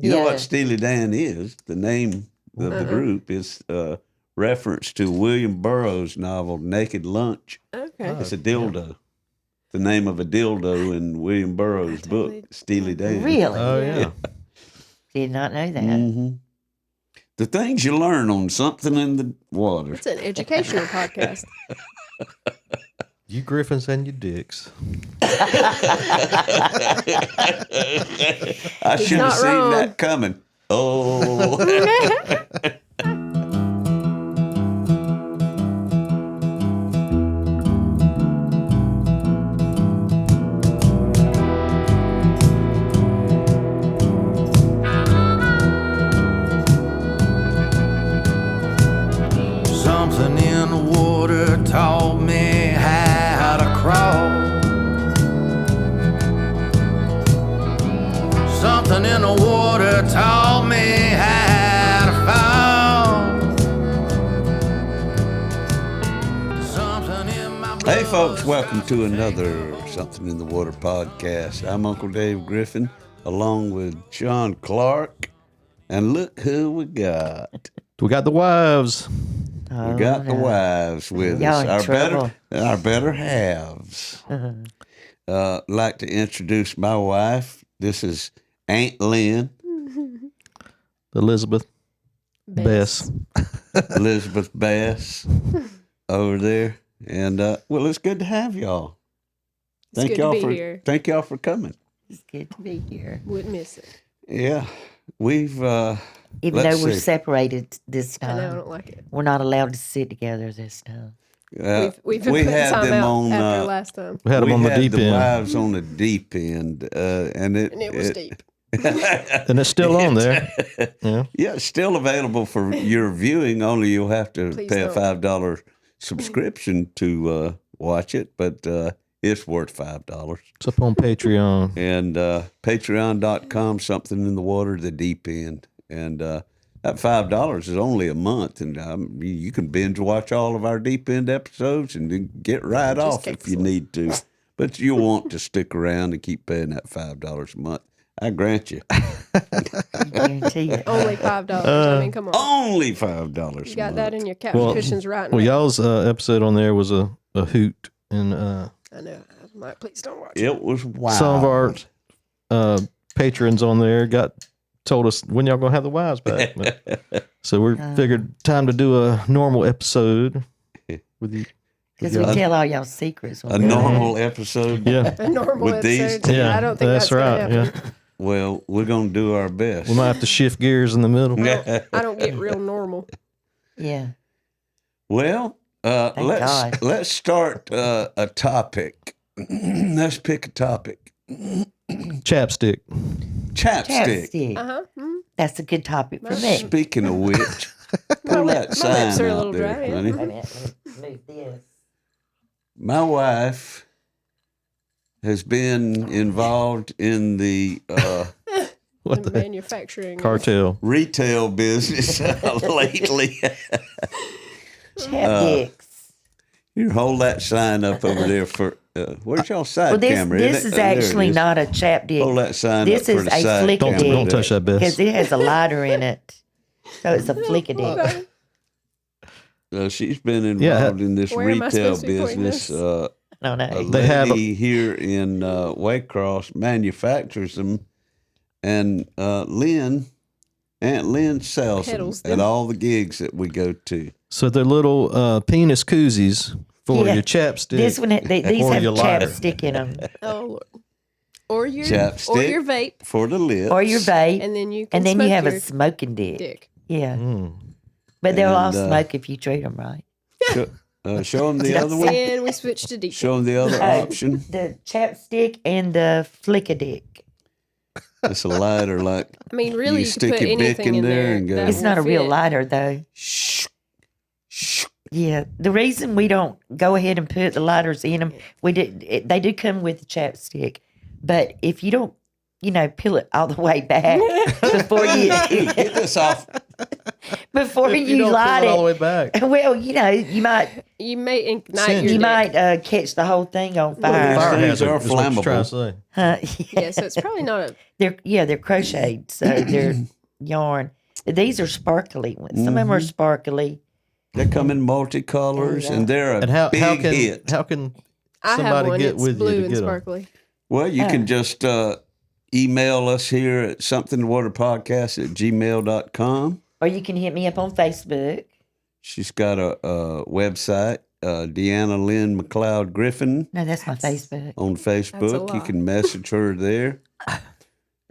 You know what Steely Dan is? The name of the group is reference to William Burroughs' novel Naked Lunch. Okay. It's a dildo. The name of a dildo in William Burroughs' book, Steely Dan. Really? Oh, yeah. Did not know that. Mm-hmm. The things you learn on Something in the Water. It's an educational podcast. You Griffins and you dicks. I should have not seen wrong. that coming. Oh. Something in the water taught me how to crawl. Something in the water taught me how to fall. Something in my blood. Hey, folks, welcome to another Something in the Water podcast. I'm Uncle Dave Griffin, along with Sean Clark. And look who we got. We got the wives. Oh, We got the no. wives with Y'all us, in our trouble. better halves. Like to introduce my wife. This is Aunt Lynn, Elizabeth. Bess. Elizabeth Bass, over there, and well, it's good to have y'all. It's good to be here. Thank y'all for coming. It's good to be here. Wouldn't miss it. Yeah, we've Even let's though we're see. separated this I know I time, don't like it. we're not allowed to sit together this time. We've been we putting had time them out on. after last time. We had them on the deep the end. wives on the deep end, and And it was deep. And it's still on there. Yeah. Yeah, it's still available for your viewing. Only you'll have to Please pay a don't. $5 subscription to watch it, but it's worth $5. It's up on Patreon. And patreon.com, Something in the Water, the deep end. And that $5 is only a month, and you can binge watch all of our deep end episodes and then get right Just off if you excellent. need to. But you'll want to stick around and keep paying that $5 a month. I grant you. I guarantee it. Only $5. I mean, come on. Only $5 You a got month. that in your couch Well- cushions right Well, now. y'all's episode on there was a hoot. And I know. I'm like, please don't watch it. It was wild. some of our patrons on there told us when y'all going to have the wives back. But- so we figured time to do a normal episode with you. Because we tell all y'all secrets. A normal episode. Yeah. A normal With these episode. two. Yeah. I don't think that's right. going to happen. Yeah. Well, we're going to do our best. We might have to shift gears in the middle. I don't get real normal. Yeah. Well, God. let's start a topic. Let's pick a topic. Chapstick. Chapstick. Chapstick. Uh-huh. That's a good topic for me. Speaking of which, pull that my sign lips are a out little there, dry, yeah. honey. Wait a minute, let me move this. My wife has been involved in the What The the manufacturing. cartel? retail business lately. Chapsticks. You hold that sign up over there for. Where's y'all side Well, camera? this is There it actually is. not a chapstick. Hold that sign This up for is the a side flick camera. dick. Don't touch that, Bess. Because it has a lighter in it. So it's a flick-a-dick. She's been Yeah. involved in this Where am I retail supposed to be pointing business. this? I don't A know. They have lady here in Waycross manufactures them, and Aunt Lynn sells them Peddles at them. all the gigs that we go to. So they're little penis koozies for Yeah. your chapstick. These these or have your lighter. chapstick in them. Oh, Lord. Or your Chapstick. vape. For the lips. Or your vape. And then you can And then smoke you have your a smoking dick. dick. Yeah. Mm. But they'll all And, smoke if you treat them right. Show them the other one. And we switched to deep. Show them the other option. The chapstick and the flick-a-dick. It's a lighter, like I mean, really, You you, stick could put your dick anything in in there there. and go- that It's not a will real fit. lighter, though. shh. Yeah. The reason we don't go ahead and put the lighters in them, they do come with the chapstick. But if you don't, peel it all the way back before you... Get this off. before If you don't light pull it all the it. way back. Well, you might You may ignite Singe. your you dick. might catch the whole thing on Well, fire. these Fire things hazard are is what you're trying to flammable. say. Yeah, so it's probably not a. They're crocheted, so they're yarn. These are sparkly ones. Some of them are sparkly. They come in multicolors, and they're a And how big can hit. how can I have somebody one. get It's with blue you to and get them? sparkly. Well, you can just email us here at somethinginthewaterpodcast@gmail.com. Or you can hit me up on Facebook. She's got a website, Deanna Lynn McLeod Griffin No, that's my Facebook. on Facebook. You lie. can message her there.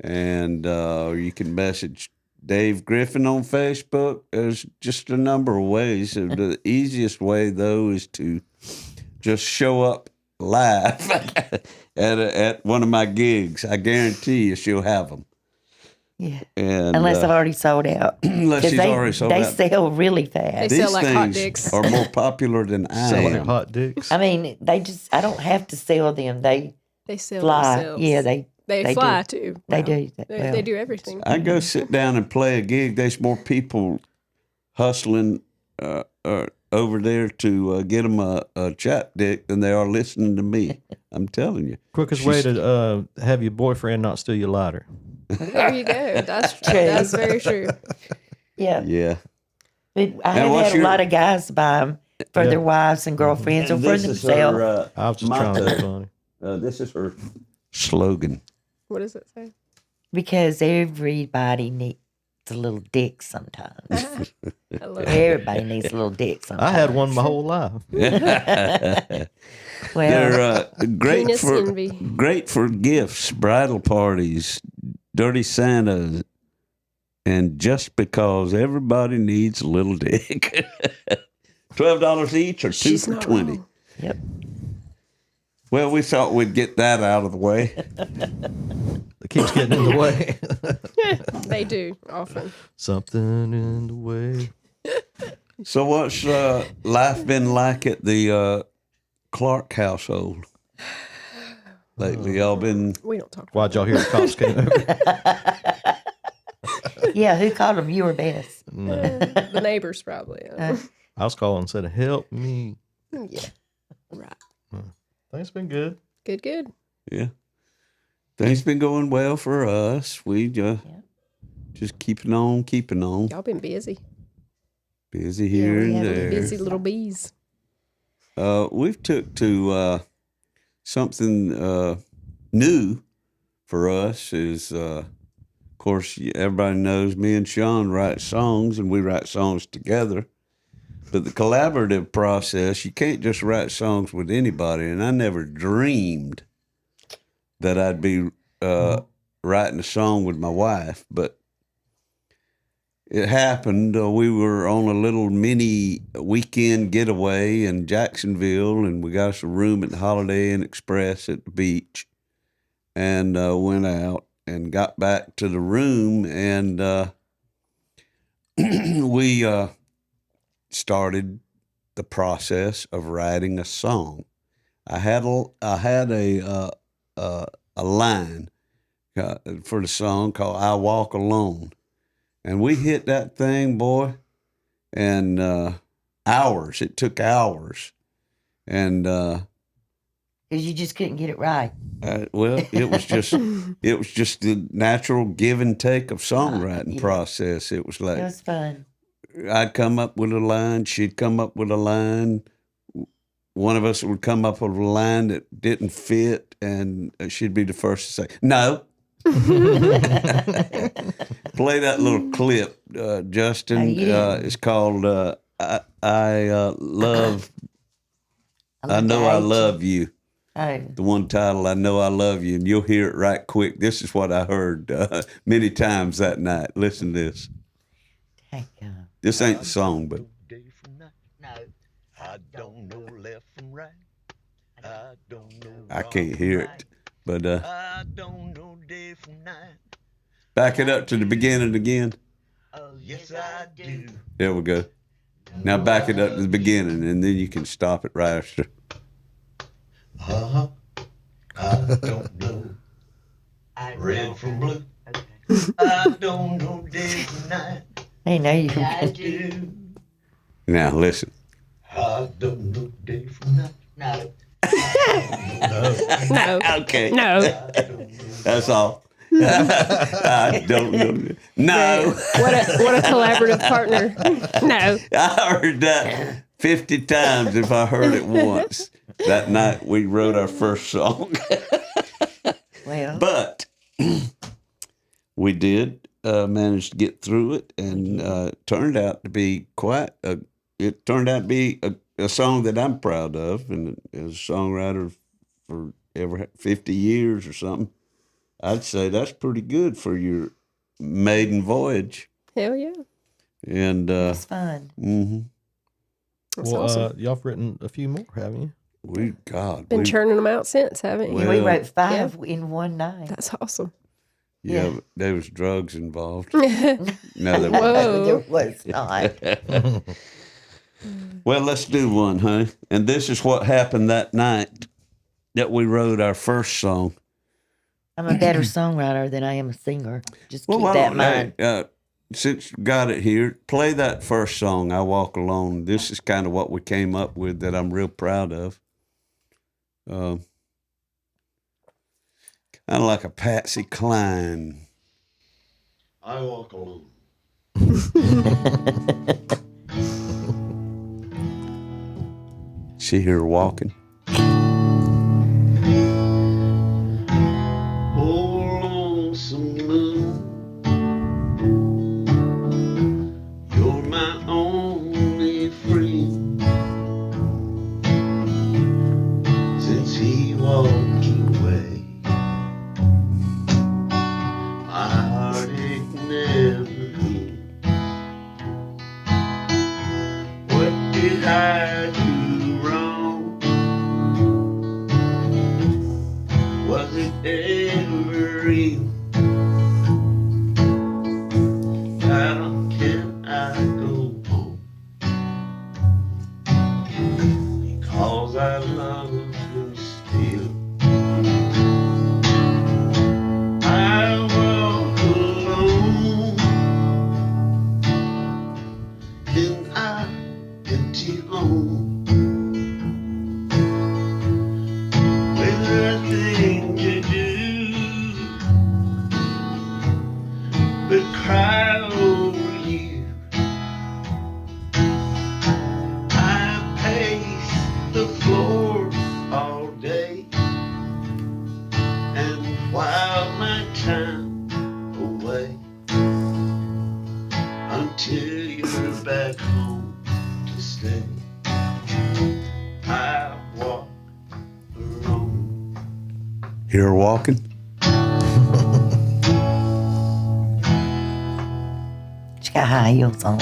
And you can message Dave Griffin on Facebook. There's just a number of ways. The easiest way, though, is to just show up live at one of my gigs. I guarantee you she'll have them. Yeah. And, Unless I've already sold out. unless 'Cause she's already sold they out. sell really fast. They These sell like hot things dicks. are more popular than I Selling am. hot dicks. I mean, I don't have to sell them. They They sell fly. themselves. Yeah, they They fly too. They Wow. do. They do everything. I go sit down and play a gig. There's more people hustling over there to get them a chat dick than they are listening to me. I'm telling you. Quickest way to have your boyfriend not steal your lighter. There you go. That's true. True. That's very true. Yeah. Yeah. But I have what's had a your- lot of guys buy them for their wives and girlfriends or And for this is themselves. her, I was just trying to be motto. funny. This is her slogan. What does it say? Because everybody needs a little dick sometimes. I love it. Everybody needs a little dick I sometimes. had one my whole life. Well, They're great Penis for envy. great for gifts, bridal parties, dirty Santas, and just because everybody needs a little dick. $12 each or two She's for not 20. wrong. yep. Well, we thought we'd get that out of the way. It keeps getting in the way. They do often. Something in the way. So, what's life been like at the Clark household lately? Y'all been We don't talk. Why'd y'all hear the cops came over? Yeah, who called them? You were best. The neighbors probably. I was calling and said, "Help me." Yeah. Right. Things been good. Good. Good. Yeah. Things been going well for us. We just keeping on. Y'all been busy. Busy here we and have there. Busy little bees. We've took to something new for us is, of course, everybody knows me and Sean write songs, and we write songs together. But the collaborative process, you can't just write songs with anybody. And I never dreamed that I'd be writing a song with my wife, but it happened. We were on a little mini weekend getaway in Jacksonville, and we got us a room at the Holiday Inn Express at the beach, and went out and got back to the room, and we started the process of writing a song. I had a line for the song called "I Walk Alone." And we hit that thing, boy, and hours. It took hours. And, Because you just couldn't get it right. well, it was just the natural give and take of songwriting Yeah. process. It was like It was fun. I'd come up with a line, she'd come up with a line. One of us would come up with a line that didn't fit, and she'd be the first to say, "No." Play that little clip, Justin. Yeah. It's called I love. I know I love you. Oh, The one title, I know I love you, and you'll hear it right quick. This is what I heard many times that night. Listen to this. thank God. This ain't the song, but Day from night. No. I don't know left from right. I don't know. I wrong can't from hear right. it. But I don't know day from night. back it up to the beginning again. Oh, yes, I do. There we go. Now back it up to the beginning, and then you can stop it right after. Uh-huh. I don't know red from blue. I don't know day from night. Hey, no, you I do. Now listen. I don't know day from night. No. No. Okay. No. That's all. I don't know. No. What a collaborative partner. No. I heard that 50 times if I heard it once. That night we wrote our first song. well. But we did manage to get through it, and it turned out to be a song that I'm proud of, and as a songwriter for over 50 years or something, I'd say that's pretty good for your maiden voyage. Hell yeah. And It's fun. That's Well, awesome. y'all have written a few more, haven't you? Been churning them out since, haven't you? Well, we wrote 5 in one night. That's awesome. yeah, yeah. but there was drugs involved. Whoa. No, there wasn't. No, there was not. Well, let's do one, huh? And this is what happened that night that we wrote our first song. I'm a better songwriter than I am a singer. Just keep why that don't in mind. since you got it here, play that first song, I Walk Alone. This is kind of what we came up with that I'm real proud of. Kind of like a Patsy Cline. I walk alone. See her walking. Oh, lonesome moon, you're my only friend. Since he walked away, my heartache never healed. What did I do wrong? Was it ever real? How can I go home? Because I love him still. I walk alone in our empty home. With nothing to do but cry over you. I pace the floor all day, and while my time away, until you're back home to stay, I walk alone. Hear her walking? She got high heels on.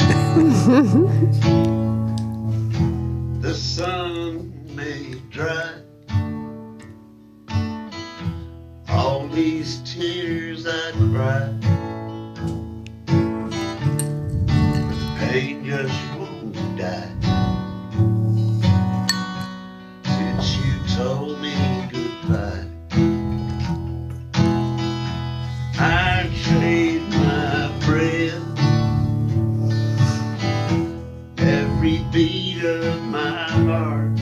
The sun may dry all these tears I cry, but the pain just won't die. Since you told me goodbye, I trade my breath, every beat of my heart.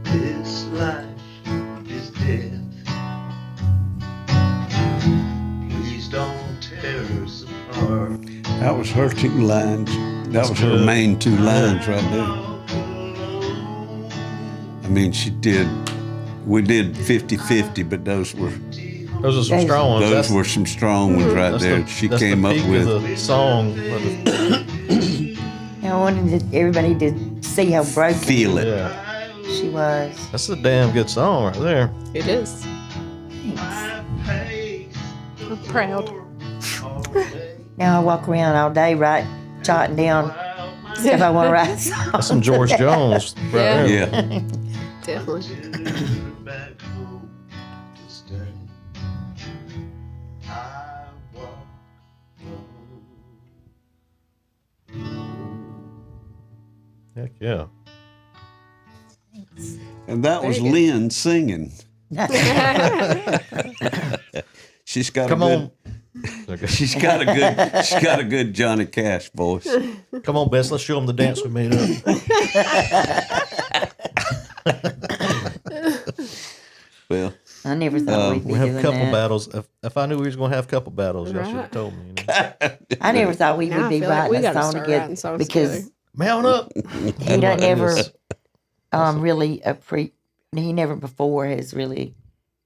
This life is death. Please don't tear us apart. That was her two lines. That was her main two lines right there. Walk alone. I mean, we did 50-50, but those were Those are some strong ones. those were some strong ones right there. She that's came the up peak with. of the song. I wanted everybody to see how broken Feel it. Yeah, she was. that's a damn good song right there. It is. I'm proud. Now I walk around all day, jotting down stuff I want to write. That's some George Jones right Yeah. there. Yeah. Definitely. Back home to stay. I walk Heck yeah. And that was Very good. Lynn singing. She's got Come a good, on. Okay. She's got a good Johnny Cash voice. Come on, Bess. Let's show them the dance we made up. Well, I never thought we'd be We have doing couple that. battles. If I knew we was going to have couple battles, y'all should have Right. told me. You know? I never thought we Now would I be feel like writing we a gotta song start together writing songs because together. Mount up. he don't never Yes. really he never before has really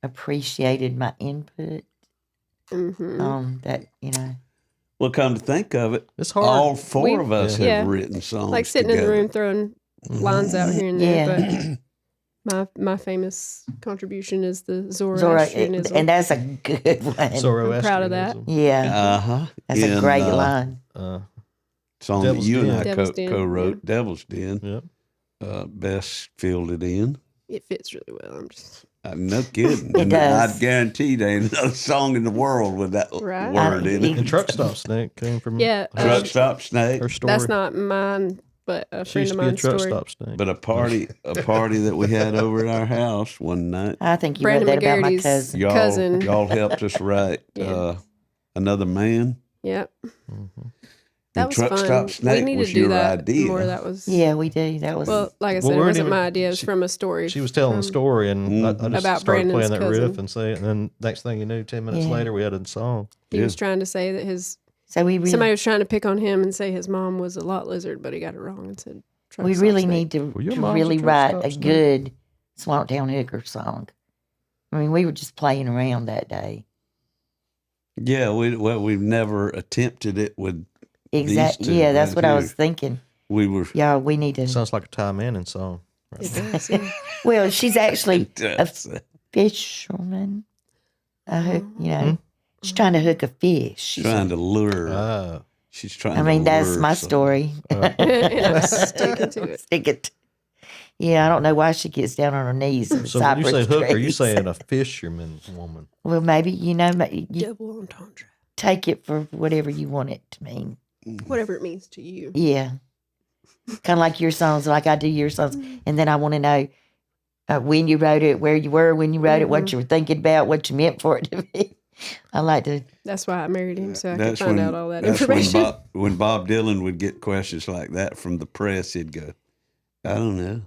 appreciated my input. Mm-hmm. That well, come to think of it, It's hard. all four We- of us Yeah. have written songs Like sitting together. in the room throwing lines out here and Yeah. there. But my famous contribution is the Zora, Zoroastrianism. and that's a good one. Zoroastrianism. proud of that. Yeah, that's a great line. Song Devil's that you and Den. I Devil's Den, co-wrote, Devil's Den. Yep. Bess filled it in. It fits really well. I'm just No kidding. It And does. I'd guarantee there ain't another song in the world with that Right. word in it. And Truck Stop Snake came from Yeah, Truck Stop Snake. her story. that's not mine, but a She friend used of to be a mine's Truck story. Stop Snake. But a party that we had over at our house one night. I think you Brandon read that about my McGarry's- cousin. Cousin. Y'all helped us write Yeah. Another Man. Yep. Mm-hmm. That And was Truck fun. Stop Snake we need was to do your that idea. more. That was Yeah, we do. That was Well, like I Well, said, we it weren't wasn't even- my idea. It was from a story. She was telling the from- story, and I just About started Brandon's playing that riff cousin. and say, and then next thing you knew, 10 minutes Yeah. later, we had a song. He was trying to say that so we really, somebody was trying to pick on him and say his mom was a lot lizard, but he got it wrong and said. Truck we Stop really Snake. need to, Well, your to mom's a really truck write stop a snake. good Swamp Town Hooker song. I mean, we were just playing around that day. Yeah, we've never attempted it with Exactly. two Yeah, that's right what I here. was thinking. we were Yeah, we need to. Sounds like a Ty Manning song. It does, yeah. Well, she's actually a That's- fisherman. Oh. She's trying to hook a fish. trying to lure. Ah, She's trying I mean, to that's lure my some- story. And I'm sticking to it. Stick it. Yeah, I don't know why she gets down on her knees. In so when you say cypress hooker, you trees. saying a fisherman woman. Well, maybe you Double entendre. take it for whatever you want it to mean. Whatever it means to you. Yeah, kind of like your songs, like I do your songs, and then I want to know when you wrote it, where you were when you wrote it, what you were thinking about, what you meant for it to be. I like to. That's why I married him, so I could That's find when- out all that that's information. When Bob Dylan would get questions like that from the press, he'd go, "I don't know.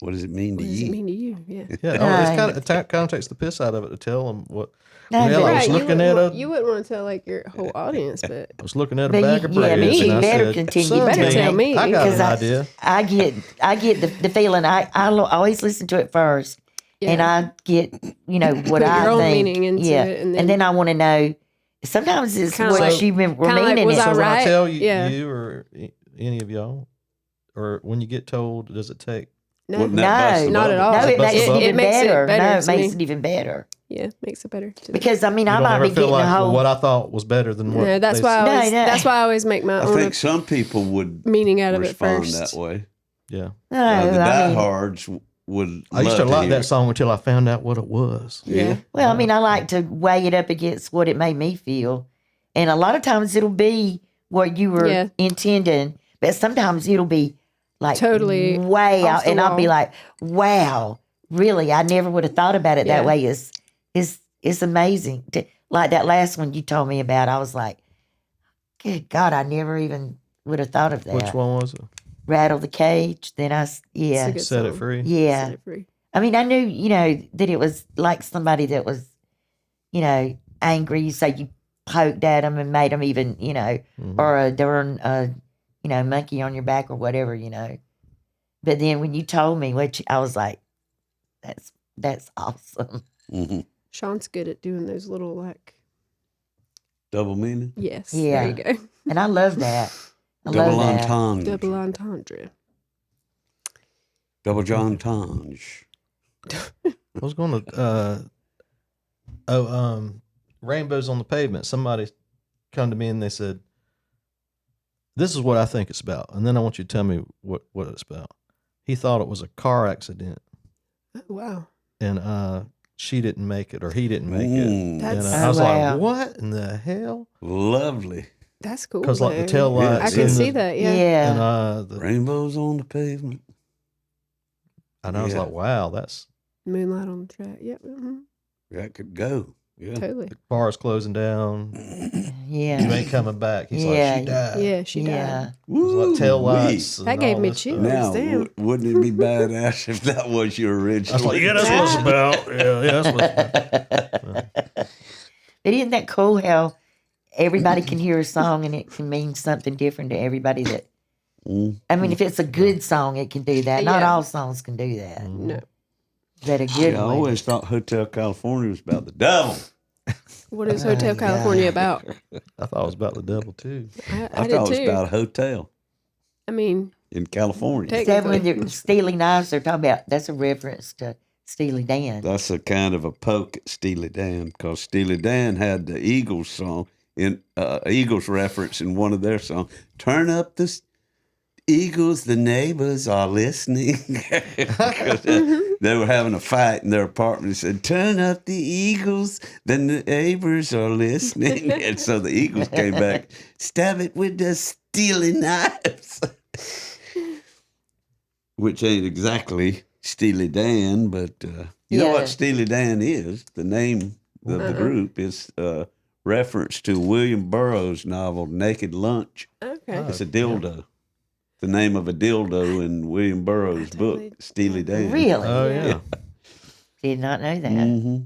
What does it mean to What does it you?" mean to you? Yeah. Yeah, it's kind of takes the piss out of it to tell them what. No, Well, I but- was you looking wouldn't at want- a- you wouldn't want to tell like your whole audience, but I was looking at a But bag you- of yeah, bread, you and I better said, continue. "Son, You better man, tell me, I got because an idea." I get the feeling. I always listen to it first, and yeah. I get what Put I your own think. meaning into yeah, it, and and then then- I want to know. Sometimes it's Kinda what like- she were kinda like, meaning. was it. I So when I right? tell you, Yeah. you or any of y'all, or when you get told, does it take? no, Wouldn't that bust No, the not at bubble? all. No, it Bust the makes it bubble? even makes it better. better No, it to makes me. it even better Yeah, makes it better. To me. because I mean You I don't might ever be feel getting like a well, whole. what I thought was better than what. No, that's they why I No, always, no. that's why I always make my I own think some people would meaning out of it respond first. that way. Yeah, No, The I mean, diehards would. I used to love like hear that it. song until I found out what it was. Yeah. well, I mean, I like to weigh it up against what it made me feel, and a lot of times it'll be what you were Yeah. intending, but sometimes it'll be like Totally way off out, the and I'll be wall. like, "Wow, really? I never would have thought about it Yeah. that way." It's amazing. Like that last one you told me about, I was like, "Good God, I never even would have thought of that." Which one was it? Rattle the cage. Then yeah, It's a good Set It song. Free. yeah. Set it free. I mean, I knew, that it was like somebody that was, angry. So you poked at them and made them even, Mhm. or a darn, monkey on your back or whatever, But then when you told me I was like, that's awesome. Mhm. Sean's good at doing those little like Double meaning. yes. Yeah. There you go. And I love that. I Double love that. entendre. Double entendre. Double John Tonge. I was going to. Rainbows on the Pavement. Somebody come to me and they said, "This is what I think it's about," and then I want you to tell me what it's about. He thought it was a car accident, Wow. and she didn't make it, or he didn't make it. Mm, That's- And I was wow. like, "What in the hell?" lovely. That's cool. Because like the though. tail Yeah, lights, I can and see the- that. Yeah. Yeah. and the, Rainbows on the pavement. and I was Yeah. like, "Wow, that's." Moonlight on the track. Yep. Mm-hmm. That could go. Yeah. Totally. Bar's closing down. Yeah. You ain't coming back. He's Yeah. like, she died. Yeah, she died. Yeah. It was like tail lights. That and gave all me this chills. stuff. Now, Damn. wouldn't it be badass if that was your original? I was like, yeah, that's what it's about. Yeah, that's what it's about. But isn't that cool how everybody can hear a song and it can mean something different to everybody that I mean, if it's a good song, it can do that. Not Yeah. all songs can do that. No. That a good I one. always thought Hotel California was about the devil. What is Hotel California about? I thought it was about the devil too. I I did thought it was too. about a hotel I mean, in California. Take- Except when they're Steely Knives, they're talking about, that's a reference to Steely Dan. That's a kind of a poke at Steely Dan because Steely Dan had the Eagles song in Eagles reference in one of their songs. Turn up the Eagles, the neighbors are listening. 'Cause, they were having a fight in their apartment. They said, "Turn up the Eagles, the neighbors are listening." And so the Eagles came back, stab it with the Steely knives, which ain't exactly Steely Dan, but you know Yeah. what Steely Dan is? The name of the group is reference to William Burroughs' novel Naked Lunch. okay. It's a dildo. The name of a dildo in William Burroughs' totally- book, Steely Dan. Really? Oh yeah. Did not know that. hmm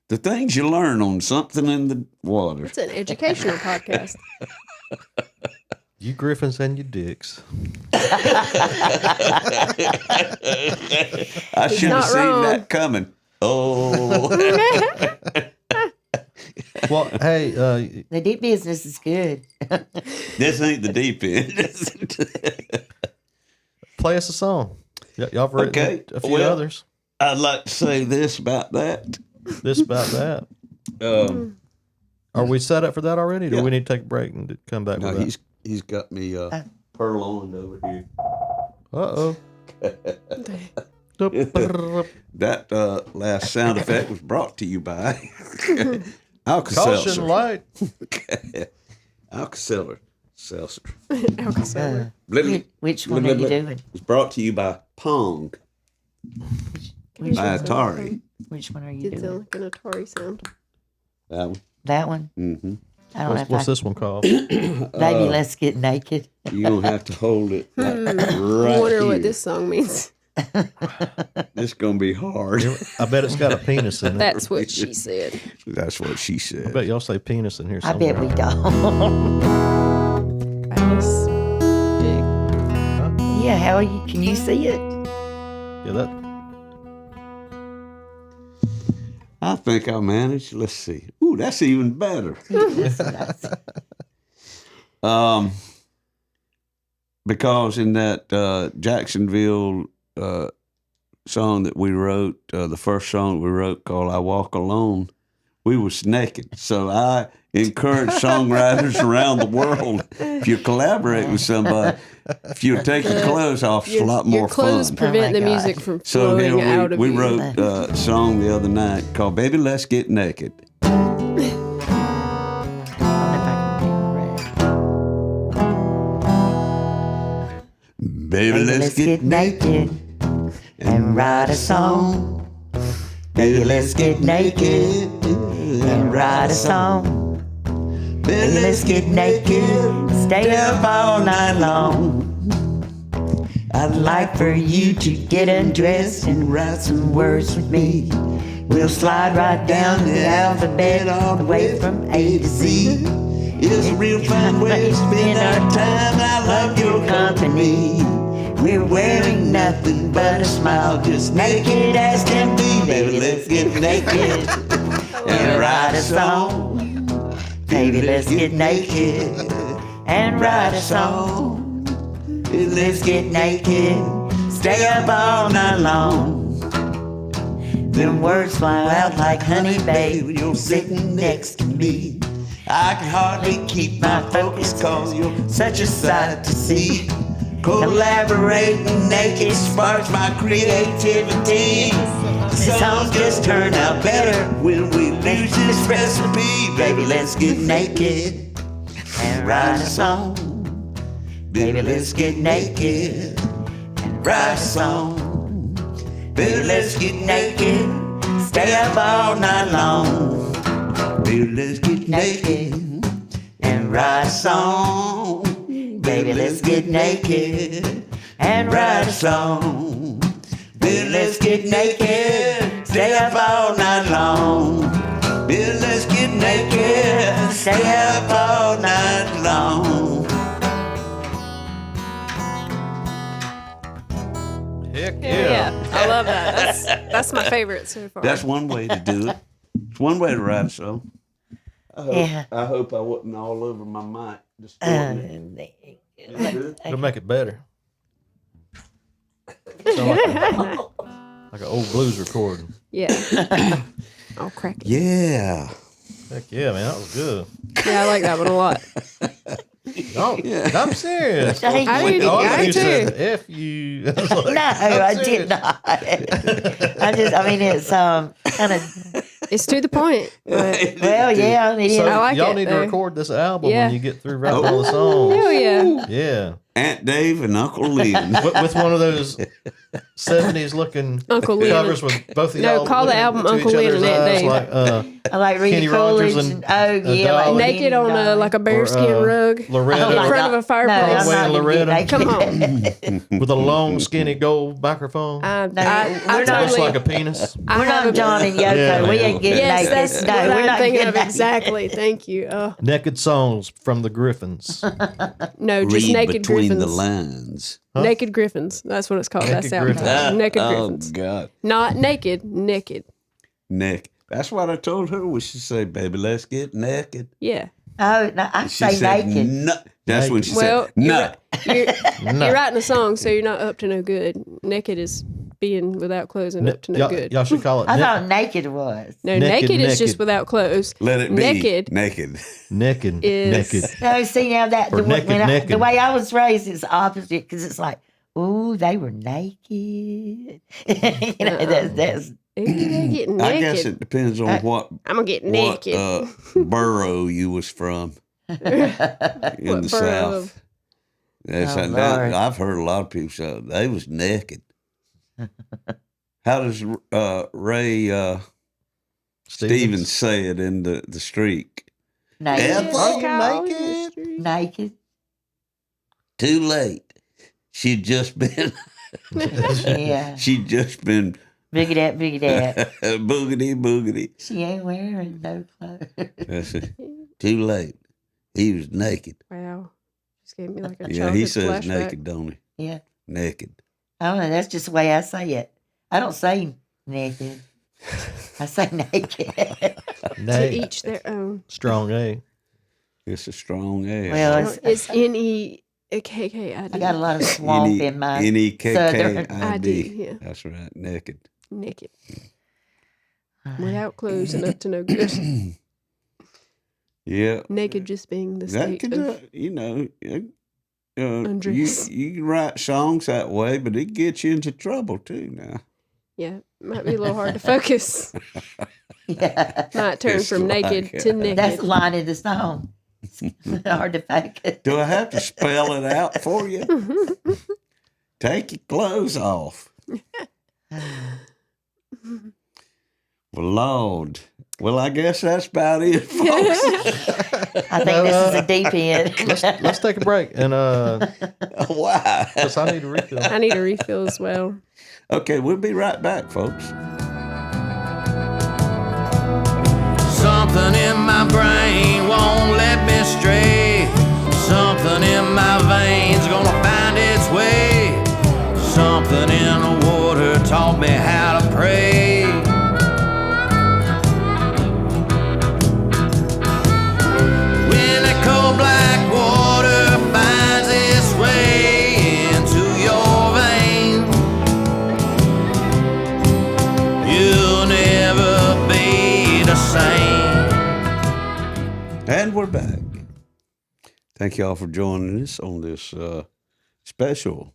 The things you learn on Something in the Water. It's an educational podcast. You Griffins and you dicks. I should have not seen wrong. that coming. Oh, Well, hey, The deep business is good. this ain't the deep end. play us a song. Y'all have written Okay, a few well- others. I'd like to say this about that. This about that. Are we set up for that already? Or do Yeah. we need to take a break and come back No, with that? he's got me purloined over here. Uh-oh. That last sound effect was brought to you by Caution Alka-Seltzer. light. Alka-Seltzer. Seltzer. Alka-Seltzer. Which one are you doing? It's brought to you by Pong Which by one, Atari. which one are you It sounds doing? like an Atari sound. That one. That one? Mm-hmm. I don't know What's if this one called? Baby, let's get naked. You're going to have to hold it like I right wonder here. what this song means. It's going to be hard. I bet it's got a penis in it. That's what she said. That's what she I said. bet y'all say penis in here I somewhere. bet we don't. Alice. Dick. Yeah, how are you? Can you see it? Yeah, that. I think I'll manage. Let's see. Ooh, that's even better. Because in that Jacksonville song that we wrote, the first song we wrote called "I Walk Alone," we was naked. So I encourage songwriters around the world, if you collaborate with somebody, if you take your clothes off, it's a lot more Your clothes fun. prevent Oh the my music God. from So flowing out here of we you. wrote a song the other night called "Baby, Let's Get Naked." I don't know if I can do it. Baby, let's get naked and write a song. Baby, let's get naked and write a song. Baby, let's get naked, stay up all night long. I'd like for you to get undressed and write some words with me. We'll slide right down the alphabet all the way from A to Z. It's a real fun way to spend our time. I love your company. We're wearing nothing but a smile, just naked as can be. Baby, let's get naked and write a song. Baby, let's get naked and write a song. Baby, let's get naked, stay up all night long. Them words fly out like honey, babe, when you're sitting next to me. I can hardly keep my focus, cause you're such a sight to see. Collaborating naked sparks my creativity. Songs just turn out better when we lose this recipe. Baby, let's get naked and write a song. Baby, let's get naked and write a song. Baby, let's get naked, stay up all night long. Baby, let's get naked and write a song. Baby, let's get naked and write a song. Baby, let's get naked, stay up all night long. Baby, let's get naked, stay up all night long. Heck Yeah, I love that. That's my favorite so far. That's one way to do it. It's one way to write a song. I hope I wasn't all over my mic. Distorting it. It'll make it better. Sound like an old blues recording. Yeah. I'll crack it. Yeah. Heck yeah, man, that was good. Yeah, I like that one a lot. Oh, I'm serious. I do Oh, I I thought you too. said F you. I was like, No, I'm I serious. did not. I mean, it's kind of. It's to the point. But Well, yeah, it is. So I like y'all it, need though. to record this album Yeah. when you get through writing all the songs. hell yeah. Yeah, Aunt Dave and Uncle Lynn. with one of those 70s looking Uncle Lynn. covers with both of No, y'all. call the looking album into Uncle each Lynn other's and Aunt eyes Dave. like I like Rita Kenny Coolidge Rogers and and yeah, like Dolly. Naked on a like a bearskin Or, rug Loretta in front of a fireplace. Broadway and Loretta. Come on. with a long, skinny gold microphone. I we're not- Looks totally. like a penis. I We're have not a- John and Yoko. Yeah, we man. ain't getting Yes, naked. that's No, what we're I'm not thinking getting of naked. exactly. Thank you. Naked songs from the Griffins. No, just Read naked between griffins. the lines. Naked griffins. That's what it's called. Naked That's out. Griffins. Naked Oh, griffins. God. Not naked. Naked. Nick. That's what I told her. We should say, baby, let's get naked. Yeah. Oh, no, I She say said, naked. no. That's when she Well, said, no. You're writing a song, so you're not up to no good. Naked is being without clothes and up to no good. Y'all should call it I thought naked was. No, naked, naked is naked. just without clothes. Let it be. Naked Naked. naked. is- Naked. No, see now that Or the, naked, when naked. the way I was raised is opposite because it's like, ooh, they were naked. you know, that's Ooh, they're getting I naked. guess it depends on what I'm gonna get naked. borough you was from in What the borough South. That's Oh, Lord. I've heard a lot of people say they was naked. How does Ray Stevens say it in the streak? naked. Ethel, Are you naked? naked? Naked. Too late. She'd just been Yeah. she'd just been Biggie that, biggie that. boogity boogity. She ain't wearing no clothes. That's it. Too late. He was naked. Wow. Just gave me like a Yeah, he childhood says flashback. naked, don't he? Yeah. Naked. I don't know. That's just the way I say it. I don't say naked. I say naked. To each their own. Strong A. It's a strong ass. Well, It's N-E-K-K-I-D. I got a lot of swamp in my southern. N-E-K-K-I-D. ID, yeah. That's right. Naked. Naked. Without clothes and up to no good. Yeah. Naked just being the That state could, of... you know, Undress. you can write songs that way, but it gets you into trouble too now. Yeah, might be a little hard to focus. Yeah. Might turn It's from naked like, to naked. That's the line of the song. It's hard to focus. Do I have to spell it out for you? Take your clothes off. Well, Lord. Well, I guess that's about it, folks. I think this is a deep end. Let's take a break and Why? 'cause I need to refill. I need a refill as well. Okay, we'll be right back, folks. Something in my brain won't let me stray. Something in my veins gonna find its way. Something in the water taught me how to pray. When that cold black water finds its way into your veins, you'll never be the same. And we're back. Thank you all for joining us on this special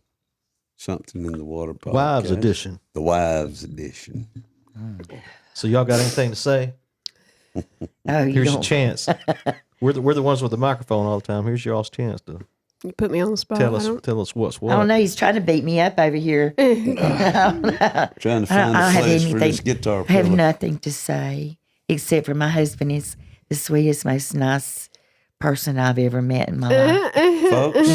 Something in the Water podcast. Wives edition. The Wives edition. So y'all got anything to say? Oh, you Here's your don't. chance. We're the ones with the microphone all the time. Here's y'all's chance to You put me on the spot. tell I us what's I don't what. know. He's trying to beat me up over here. Trying to find I a have place for anything. this guitar I have pillow. nothing to say except for my husband is the sweetest, most nice person I've ever met in my life. Folks,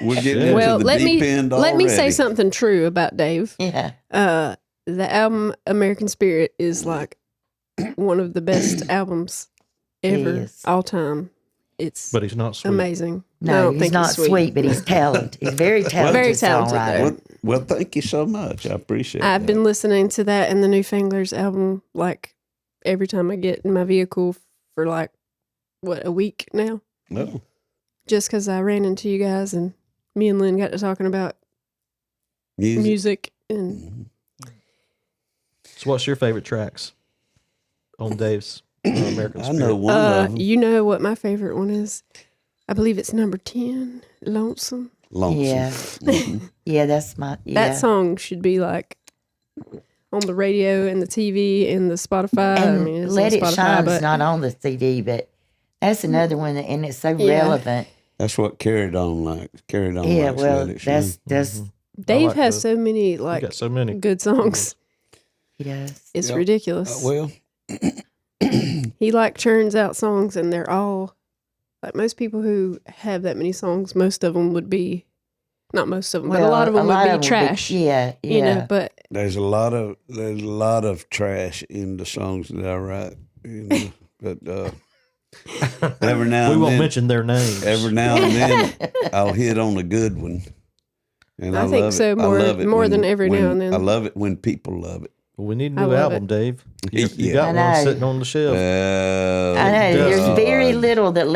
we're getting into Well, the let deep me end let me say already. something true about Dave. Yeah. The album American Spirit is like one of the best albums ever, Yes. all time. It's But he's not sweet. amazing. I No, don't he's think not sweet, but he's talented. He's very talented. Very talented, songwriter. Well, thank you so much. I appreciate I've that. been listening to that and the Newfanglers album like every time I get in my vehicle for like a week now. Oh, Just because I ran into you guys and me and Lynn got to talking about music and So what's your favorite tracks on Dave's American I Spirit? know one of them. you know what my favorite one is? I believe it's number 10, Lonesome. Lonesome. Yeah. Mhm. Yeah, that's my. Yeah. That song should be like on the radio and the TV and the Spotify. And I mean, it's Let on It Spotify, Shine's but not on the CD, but that's another one, and it's so Yeah. relevant. That's what carried on like. Carried on Yeah, like well, Let It Shine. that's Dave like has the- so many You like got so many. good songs. he does. It's Yep. ridiculous. Well, He like churns out songs, and they're all like most people who have that many songs. Most of them would be not most of them, but a lot of them would be trash. Yeah, yeah. You know, but there's a lot of trash in the songs that I write. You know, but every now We and won't then, mention their names. every now and then, I'll hit on a good one. And I think love so, it. I more- love it more when- than every now when- and then. I love it when people love it. Well, we need a I new love album, it. Dave. You Yeah. got I one know. sitting on the shelf. I know there's very little that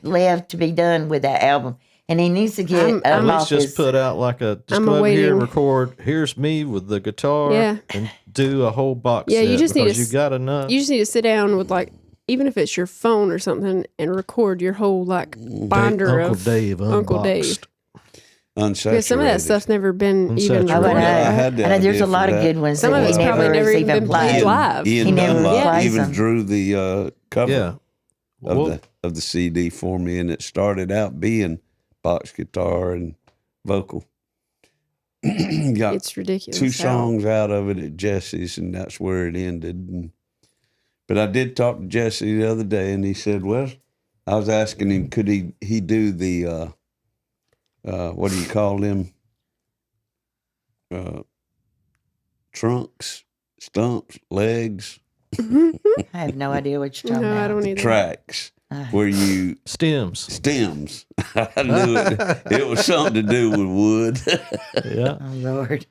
left to be done with that album, and he needs to get I'm- a I'm- Let's off just his- put out like a just I'm go over here and awaiting- record. Here's me with the guitar. Yeah. And do a whole box. Yeah, you set just need because to you got enough. you just need to sit down with like, even if it's your phone or something, and record your whole like binder Uncle of Dave Uncle Dave. Unboxed. Unsaturated. Because some of that stuff's never been even Unsaturated. I recorded. know. the I know there's idea a lot for of that. good ones Some that of he it's probably never never has even been played played. live. Ian He never Dunlop plays even them. drew the cover Yeah. Well, of the CD for me, and it started out being box guitar and vocal. Got It's ridiculous. 2 how- songs out of it at Jesse's, and that's where it ended. But I did talk to Jesse the other day, and he said, "Well, I was asking him, could he do the what do you call them? Trunks, stumps, legs, I have no idea what you're talking No, about. I don't either. tracks, where you stems. stems." I knew it was something to do with wood. Yeah. Oh Lord.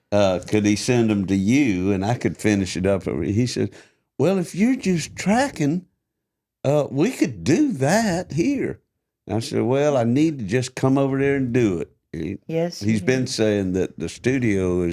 Could he send them to you and I could finish it up? He said, "Well, if you're just tracking, we could do that here." And I said, "Well, I need to just come over there and do it." Yes. He's been saying that the studio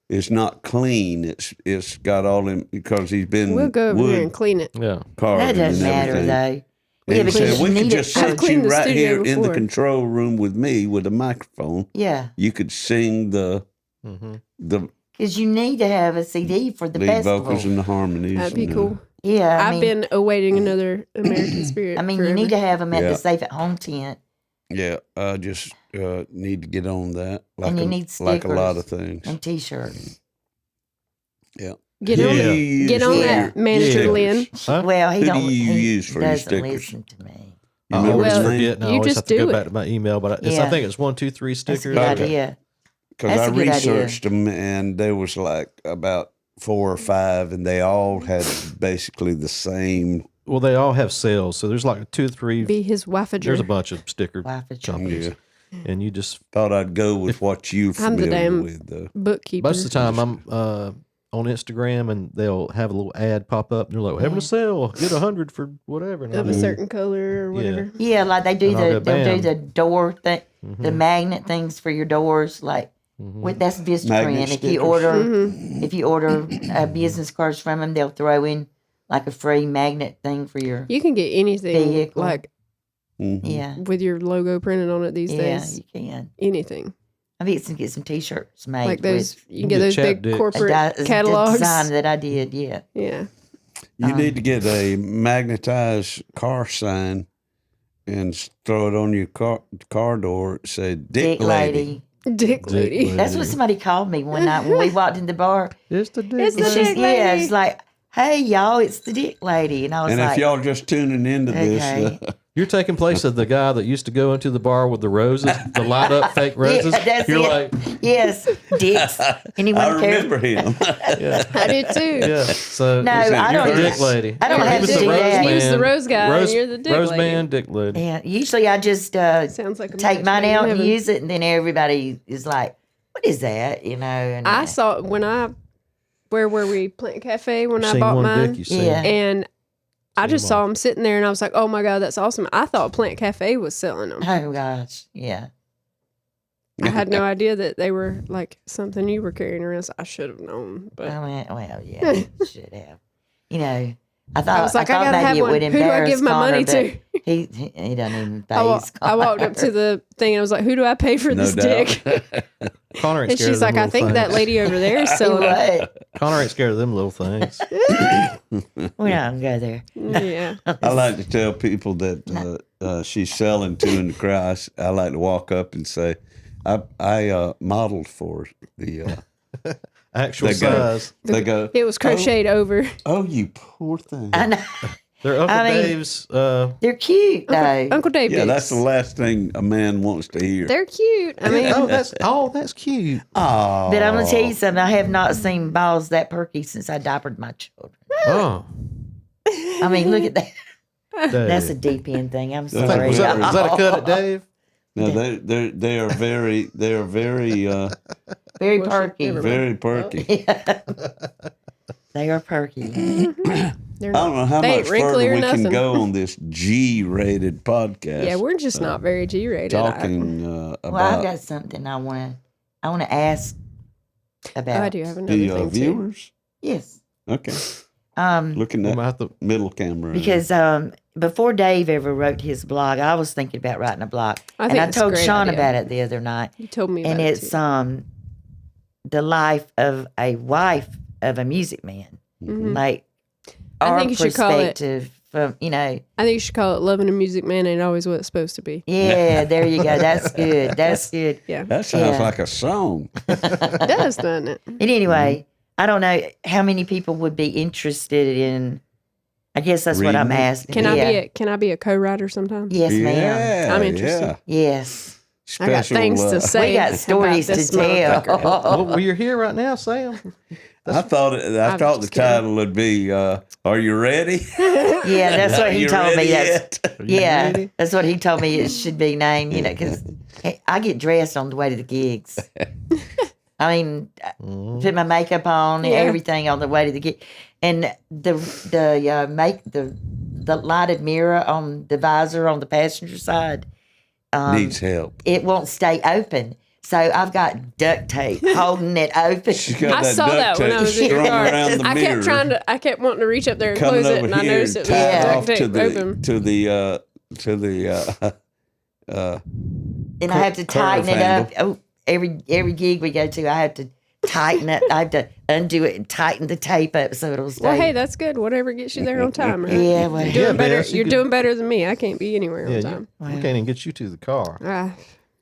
is not clean. It's got all in because he's been We'll go over wood there and clean it. Yeah. carving That doesn't and matter everything. though. And Yeah, he said, because "We you could need just it. I've sit cleaned you the right studio here in the before. control room with me with a microphone. Yeah, You could sing the because you need to have a CD for the lead festival. vocals and the harmonies. That'd be and, cool. Yeah, I I've mean, been awaiting another American Spirit. I mean, forever. you need to have them at Yeah. the Safe at Home tent. Yeah, I just need to get on that. Like And you need like a lot of stickers. things. And T-shirts. Yeah. get Who on do it. you use Get on for Yeah. that, Manager your Lynn. stickers? Huh? Well, he Who do don't. you he use for your doesn't stickers? listen to me. You I remember always his Well, name? forget, and I you always just have to go do back it. to my email. But I Yeah. think it's 1, 2, 3 That's a stickers. good Okay. idea. Because That's I a good idea. researched them, and there was like about 4 or 5, and they all had basically the same. Well, they all have sales, so there's like 2 or 3. Be his wifeager. There's a bunch of sticker Wifeager. companies, Yeah. and you just Thought I'd go with what you're I'm the familiar damn- with, though. bookkeeper. most of the time I'm on Instagram, and they'll have a little ad pop up, and they're like, "Having a sale, get 100 for whatever." And of I'm a like, certain color or whatever. Yeah, like they do And I'll go, they'll do bam. the door thing, Mm-hmm. the magnet things for your doors. Like with that's Vistaprint. Magnet If you stickers. order Mm-hmm. if you order business cards from them, they'll throw in like a free magnet thing for your. You can get anything Vehicle. like Mhm. Yeah, with your logo printed on it these yeah, days. you can. Anything I mean, to get some T-shirts made like those. with You can get get those big chapstick. corporate the catalogs. design that I did. Yeah, Yeah. You need to get a magnetized car sign and throw it on your car door. Say "Dick, Lady." Dick lady. Lady. that's what somebody called me one night when we walked in the bar. It's the dick. It's the lady. dick Yeah, lady. it's like, hey, y'all, it's the Dick Lady. And I was And like, if y'all just tuning into Okay. this, You're taking place of the guy that used to go into the bar with the roses, the light up fake roses. that's You're it. like, yes, Dicks. Anyone I care? remember him. I did too. yeah. So No, Listen, I you're don't. the Dick Lady. I don't He have was to the do rose that. He was the man. rose guy, and you're the Dick Rose Lady. man, Dick Lady. Yeah, usually I just Sounds like a take match mine made in out and heaven. use it, and then everybody is like, "What is that?" You know. And I saw where were we? Plant Cafe when I Seen bought one mine, Dick, you said. Yeah. and I Seen just them saw all. him sitting there, and I was like, "Oh my god, that's awesome!" I thought Plant Cafe was selling them. Oh gosh, yeah. I had no idea that they were like something you were carrying around. So I should have known, but I went, well, yeah, you should have. You know, I thought I was like, I thought gotta maybe have it one. would Who do I embarrass give my Connor, money but to? He doesn't even I, phase I walked up to the thing and I was like, "Who do I pay for No this doubt. dick?" Connor ain't And scared she's of them like, "I little think that things. lady over there is selling them." What? Connor ain't scared of them little things. We're not gonna go there. Yeah, I like to tell people that she's selling to in the crowd. I like to walk up and say, I modeled for the. Actual They go- size. They go. it was crocheted over. Oh, you poor thing. I know They're Uncle I mean- Dave's. they're cute though. Uncle Dave. Yeah, dicks. that's the last thing a man wants to hear. They're cute. I mean, that's cute. Oh, But I'm gonna tell you something. I have not seen balls that perky since I diapered my children. Oh, I mean, look at that. Dave. That's a deep end thing. I'm I think- sorry. was that a cut at Dave? No, they are very Very Well, perky. never very perky. They are perky. they're I not. don't know how They ain't much wrinkly further or we can nothing. go on this G-rated podcast. Yeah, we're just not very G-rated. talking Well, I've about got something I wanna ask about. I do have another the thing too. viewers. Yes. Okay, Um, looking I'm at gonna have to. middle camera. because before Dave ever wrote his blog, I was thinking about writing a blog, I and think I it's a told great Sean idea. about it the other night. You told me about And it it's too. the life of a wife of a music man, Mhm. like I our think you should call it- perspective from I think you should call it "Loving a Music Man Ain't Always What It's Supposed to Be." Yeah, there you go. That's good. That's good. Yeah, that sounds Yeah. like a song. it does, doesn't it? And anyway, I don't know how many people would be interested in. I guess that's what I'm Reading it? asking. Can yeah. I be a co-writer sometime? Yes, ma'am. Yeah, I'm interested. Yeah. Yes. I got Special, things to say. We got about stories to this tell. motherfucker. Well, you're here right now, Sam. I thought I'm the just kidding. title would be "Are You Ready?" Yeah, that's what Are he you told me. ready That's, yet? Are you yeah, ready? that's what he told me it should be named, because I get dressed on the way to the gigs. I mean, put my makeup on and Yeah. everything on the way to the gig. And the lighted mirror on the visor on the passenger side, Needs help. it won't stay open. So I've got duct tape holding it open. She's got I that saw duct that when tape I was in your strung car. around the I mirror. I kept wanting to reach up there and Coming close it, over and I here noticed and it was tie it duct off tape to open. the And I have to tighten it up. handle. Oh, every gig we go to, I have to tighten it. I have to undo it and tighten the tape up so it'll stay. Well, hey, that's good. Whatever gets you there on time, right? Yeah, well, You're doing better. Bess, you You're could- doing better than me. I can't be anywhere Yeah, on time. we can't even get you to the car.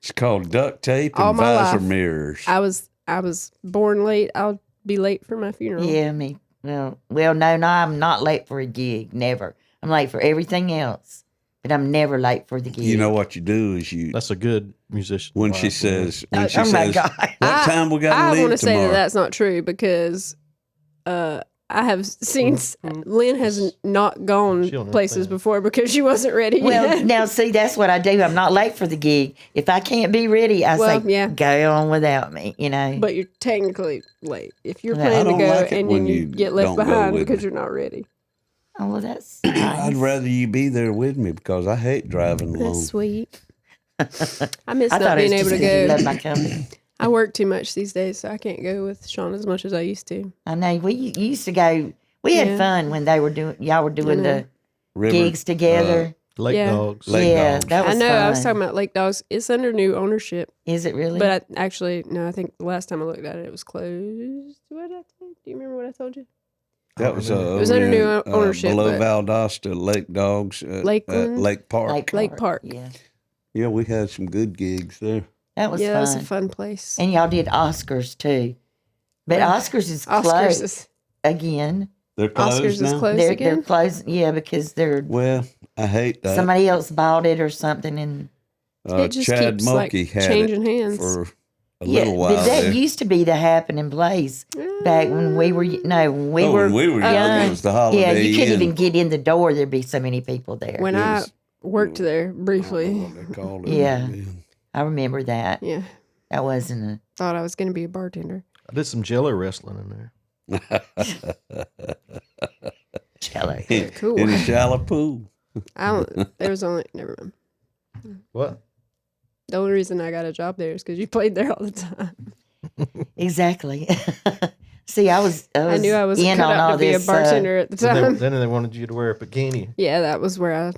It's called duct tape All and my visor life. mirrors. I was born late. I'll be late for my funeral. yeah, me. No, I'm not late for a gig. Never. I'm late for everything else, but I'm never late for the gig. You know what you do is you That's a good musician. when she wife, says oh my God. what time we got I to want leave to say tomorrow. that that's not true because I have seen Lynn has not gone She don't places understand. before because she wasn't ready. Well, yet. now see, that's what I do. I'm not late for the gig. If I can't be ready, I Well, say, yeah. go on without me, but you're technically late if you're Yeah. I planning to don't go like it and when then you you get left don't go behind with because me. you're not ready. Oh, well, that's I'd nice. rather you be there with me because I hate driving alone. That's sweet. I miss I not thought it was being able just to 'cause you go. love my company. I work too much these days, so I can't go with Sean as much as I used to. I know. You used to go. We had Yeah. fun when y'all were doing the River, gigs together. Lake Yeah. dogs. Lake yeah, dogs. that was I know. fun. I was talking about Lake Dogs. It's under new ownership, Is it really? but I think the last time I looked at it, it was closed. What did I tell you? Do you remember what I told you? That was It was under new ownership, below but- Valdosta, Lake Dogs, Lakeland? Lake Park. Lake Park. Yeah, Yeah, we had some good gigs there. that was Yeah, fun. that was a fun place. And y'all did Oscars too, but Oscars is Oscars closed is again. They're closed Oscars is now? closed They're again. closed. Yeah, because they're Well, I hate that. somebody else bought it or something, and It just Chad keeps, like, Mulkey had changing it hands. for a yeah, little while but that there. used to be the happening place back when we were when we were when we were young, it was the Holiday Yeah, you couldn't Inn. even get in the door. There'd be so many people there. When I was- worked there briefly, I don't know what they called it. Yeah. then. I remember that. yeah, That wasn't thought I was going to be a bartender. I did some Jello wrestling in there. a cello. Cool. In a shallow pool. I don't. There was only never mind. What? The only reason I got a job there is because you played there all the time. Exactly. See, I was I knew I was in cut on all out to be a this. bartender at the time. Then they wanted you to wear a bikini. Yeah, that was where I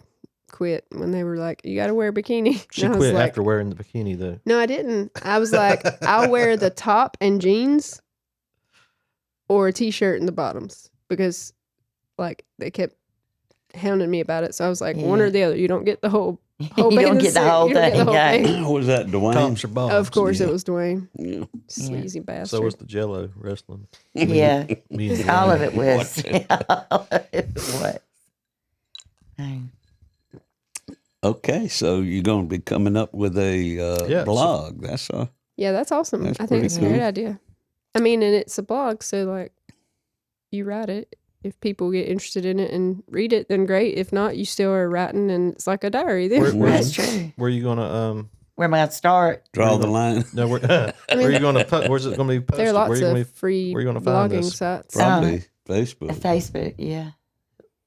quit when they were like, "You got to wear a bikini." She And I was quit like, after wearing the bikini, though. No, I didn't. I was like, I'll wear the top and jeans, or a t-shirt and the bottoms, because like they kept hounding me about it. So I was like, one Yeah. or the other. You don't get the whole you band don't of get the suit. whole You don't get the thing. whole Yeah. thing. Was that Dwayne? Tops or bottoms. Of course, Yeah. it was Dwayne. Yeah. Sleazy bastard. So was the Jello wrestling. Yeah. Me and All Dwayne. of it was. All of it was. Dang. Okay, so you're going to be coming up with a Yeah, so- blog. That's Yeah, that's awesome. That's I think pretty it's a great cool. idea. I mean, and it's a blog, so like you write it. If people get interested in it and read it, then great. If not, you still are writing, and it's like a diary. Then. That's true. Where you gonna Where am I going to start? draw the line. No, where are you gonna put? Where's it gonna be posted? There are lots where you gonna of free where you gonna find blogging this? sites. Probably Facebook. Facebook, yeah.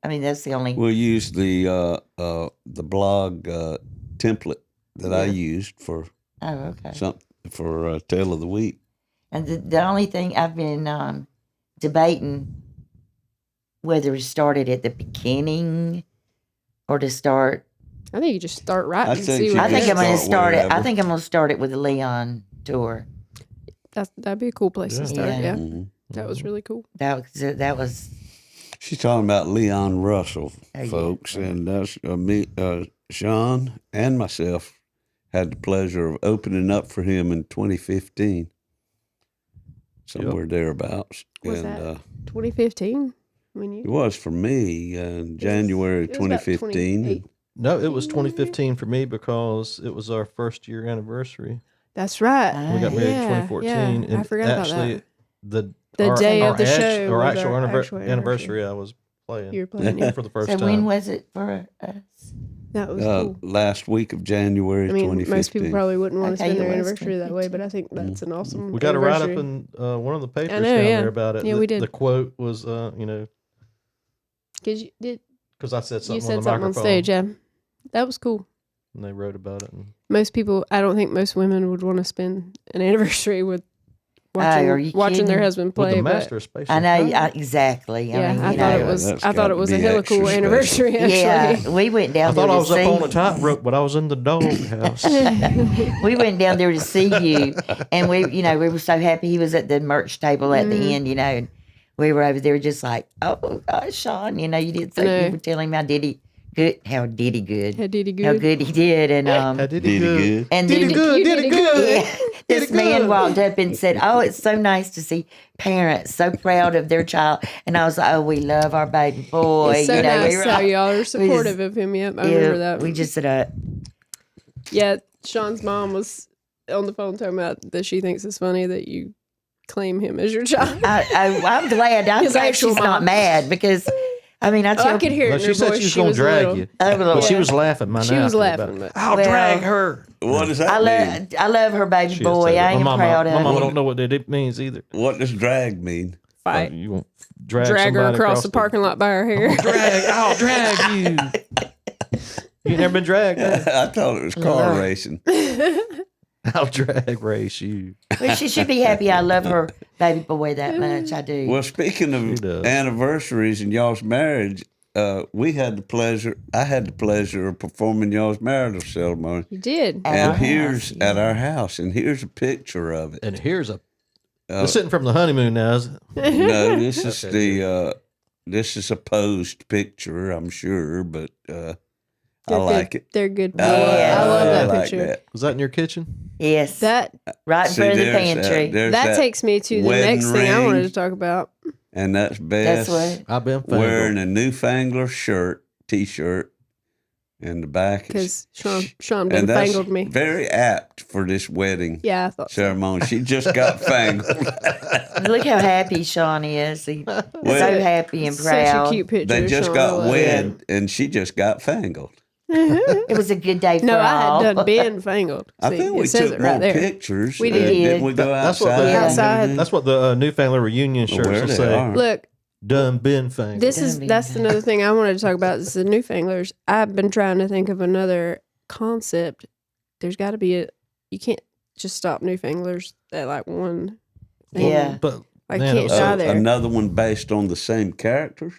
I mean, that's the only. We'll use the blog template that I used for Oh, okay. Tale of the Week. And the only thing I've been debating whether to start it at the beginning or to start. I think you just start writing. I and think see you what I think just I'm going to start start it. I wherever. think I'm going to start it with the Leon tour. that'd be a cool place Yeah. to start. Yeah. Yeah, Mhm. that was really cool. That was She's talking about Leon Russell, Oh, yeah. folks, and that's Sean and myself had the pleasure of opening up for him in 2015, somewhere thereabouts. Was and that 2015 when you? it was for me in January it was about 2015. 28. No, it was 2015 for me because it was our first year anniversary. That's right. We got married in Yeah, 2014. yeah, I and forgot about actually, that. The The day of the act- show our was actual, our anniver- actual anniversary, I was playing You were playing. Yeah. for the first so. time. When was it for us? That was cool. Last week of January I mean, 2015. most people probably wouldn't want to Okay, spend it their was anniversary that way, but I think that's an awesome. we got a write up anniversary. in one of the papers know, down yeah. there about it. Yeah, the, we did. The quote was, 'Cause you did. because I said something You said on the something on microphone, stage. Yeah, that was cool. and they wrote about it. And Most people, I don't think most women would want to spend an anniversary with are you watching their kidding? husband with play. the but master of space. I know and time. exactly. yeah, mean, I you thought know, it was. That's I thought gotta it was a be hella extra cool special. anniversary. Actually, Yeah, we went down I there thought I to was up see on a tightrope, but I was in the doghouse. we went down there to see you, and we were so happy he was at the merch table at Mm-hmm. the end, and we were over there just like, oh gosh, Sean, you did so. I know. You were telling him how did he good, how did he good, How did he good? how good he did, and I did Did it it good. good. and Did then it good. You Did did it it good. yeah, this it man good. walked up and said, "Oh, it's so nice to see parents so proud of their child," and I was like, "Oh, we love our baby boy." It's so we nice were how all- y'all are just- supportive of him. Yep, I remember that. We just said, Yeah, Sean's mom was on the phone talking about that she thinks it's funny that you claim him as your child. I'm glad. I'm His glad actual she's not mom. mad because, I mean, I Oh, tell I could hear it Well, in her she said voice. she was going to drag little. you. Oh, Well, she Yeah. was laughing. My She was laughing, but I'll Well, drag her. What does that mean? I love her baby She boy. said I that. am my mama, proud of my mama him. don't know what it means either. What does drag mean? fight. You won't drag Drag her somebody across the parking lot by her hair. I'll drag you. You ain't never been dragged. huh? I thought it was car racing. I'll drag race you. Well, she should be happy. I love her baby boy that much. I do. Well, speaking She of does. anniversaries and y'all's marriage, I had the pleasure of performing y'all's marital ceremony. You did. At And our here's house, yeah. at our house, and here's a picture of it. And here's a. It's sitting from the honeymoon now, is it? No, this is Okay. this is a posed picture, I'm sure, but I They're like good. it. They're good. Yeah. I love that I like picture. that. Was that in your kitchen? Yes, That right in See, front of the there's pantry. there's that takes me to the wedding next thing I wanted ring. to talk about. and that's Bess That's what. I've been wearing a Newfangler T-shirt in the back. Because Sean And been that's fangled me. very apt for this wedding Yeah, I thought so. ceremony. She just got fangled. Look how happy Sean is. He's so happy and proud. Such a cute picture. They of just Sean. got I love wed, and she just got fangled. It was a good day for No, I all. had done been fangled. I See, think we it says took it right more there. pictures. We did. Didn't we go That's what outside? the- Outside. That's what the Newfangler reunion shirts Where will they say. are. Look, Done been fangled. that's another thing I wanted to talk about is the Newfanglers. I've been trying to think of another concept. There's got to be you can't just stop Newfanglers at like one thing. Yeah. But I man, can't it was- die there. Another one based on the same characters,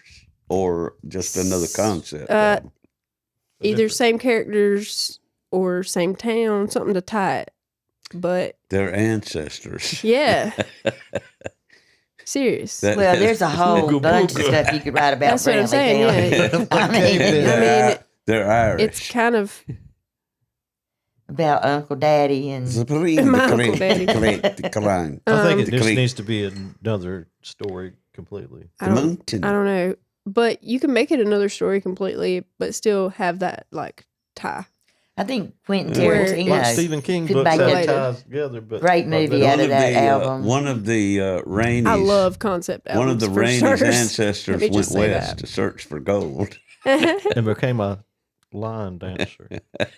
or just another concept? Either same characters or same town, something to tie it. But Their ancestors. yeah. Serious. That Well, is- there's a whole bunch of stuff you could write about. That's what I'm Brantley saying, County. yeah. I mean, They're Irish. It's kind of about Uncle Daddy and My Uncle Daddy. I think it just Creek. needs to be another story completely. I don't Mountain. know. But you can make it another story completely, but still have that like tie. I think Quentin Where- Tarantino. Like Stephen King could books make have it- ties together, but Great movie out of that album. One of the Rainey's. I love concept albums. One of the for Rainey's starters. ancestors Let me went just say west to search for gold. and became a line dancer.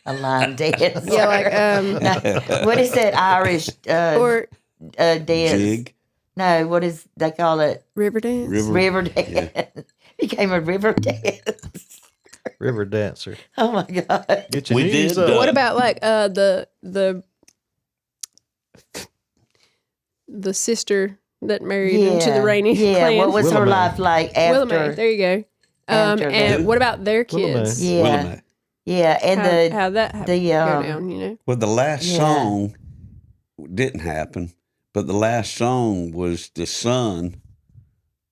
A line dance. Yeah, like What is that Irish or dance? Jig. No, what is they call it? river dance. River dance. Became a river dance. River dancer. Oh my god! Get your We knees did, up. What about like the sister that married into the Rainey clan? What was her Willamette. life like after? Willamette, there you go. after And that. what about their Willamette. kids? Yeah, Willamette. yeah, and How that happened, the, go um, down, you know? Well, the last Yeah. song didn't happen, but the last song was the son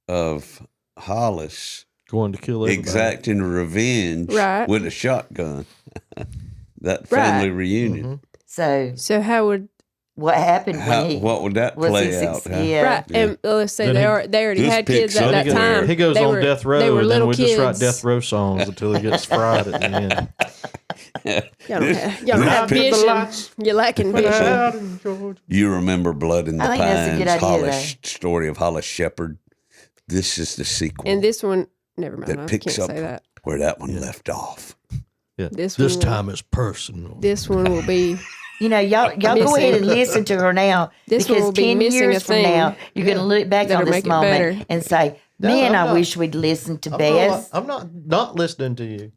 of Hollis Going to kill everybody. exacting revenge Right. with a shotgun. That family Right. reunion. So how would what happened How, when he what would that was he play out? suc- huh? yeah. right? And let's say Then they he- already This had kids picks at up that where time. He goes They on were- death row, they were and then little we just write kids. death row songs until he gets fried at the end. Y'all don't have vision. You're lacking vision. You remember Blood in the I think that's a Pines, good idea, Hollis story of Hollis Shepherd. This is the sequel And this one, never mind. that I picks can't up say that. where that one left off. Yeah. This This one- time is personal. This one will be. You know, y'all go Missing. ahead and listen to her now. This one because will be 10 missing years a from thing. now, you're going to look back That'll on this make it moment better. and say, No, man, I'm I not- wish we'd listened to Bess. I'm not listening to you.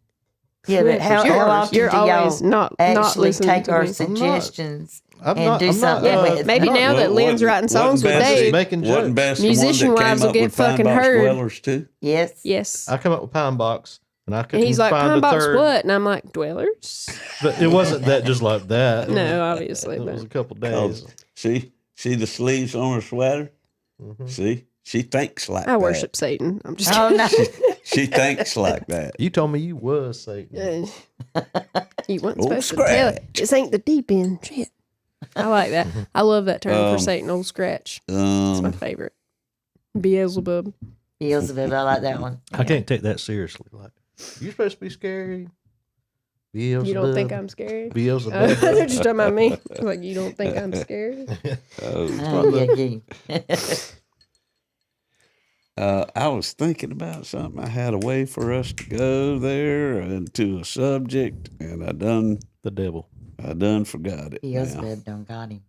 Yeah, but how often You're do y'all always not actually listening take to our me. suggestions I'm and not- do I'm not, something uh, with Maybe it? now that Lynn's writing songs with Bess- Dave, making Wasn't jokes. Bess the Musician one that wives came will up get with Pine fucking Box heard. Dwellers too? Yes. yes. I come up with Pine Box, and I couldn't And he's like, find Pine a Box third. what? And I'm like, Dwellers? But it wasn't that just like that. No, obviously. It was a But couple Oh, days. see the sleeves on her sweater? See? She thinks like I that. worship Satan. I'm just Oh, no. She thinks like that. You told me you was Satan. kidding. You wasn't Old supposed to tell it. Scratch. This ain't the deep end. Shit. I like that. I love that term for Satan, Old Scratch. It's my favorite. Beelzebub. Beelzebub, I like that one. I can't take that seriously. Like, you supposed to be scary. Beelzebub. You don't think I'm scary? Beelzebub. They're just talking about me. Like, you don't think I'm scary? I was thinking about something. I had a way for us to go there into a subject, and I done forgot it. now. Beelzebub done got him.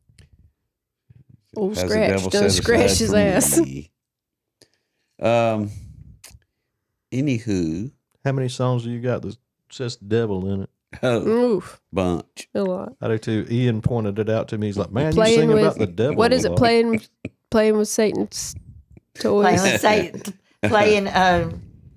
Old Has the Scratch devil done set scratched aside his for ass. me. Anywho, How many songs do you got that says devil in it? Oof. bunch. A lot. I do too. Ian pointed it out to me. He's like, man, you Playing sing with about the devil. what is a it? lot." Playing with Satan's toys. Playing with Satan. Playing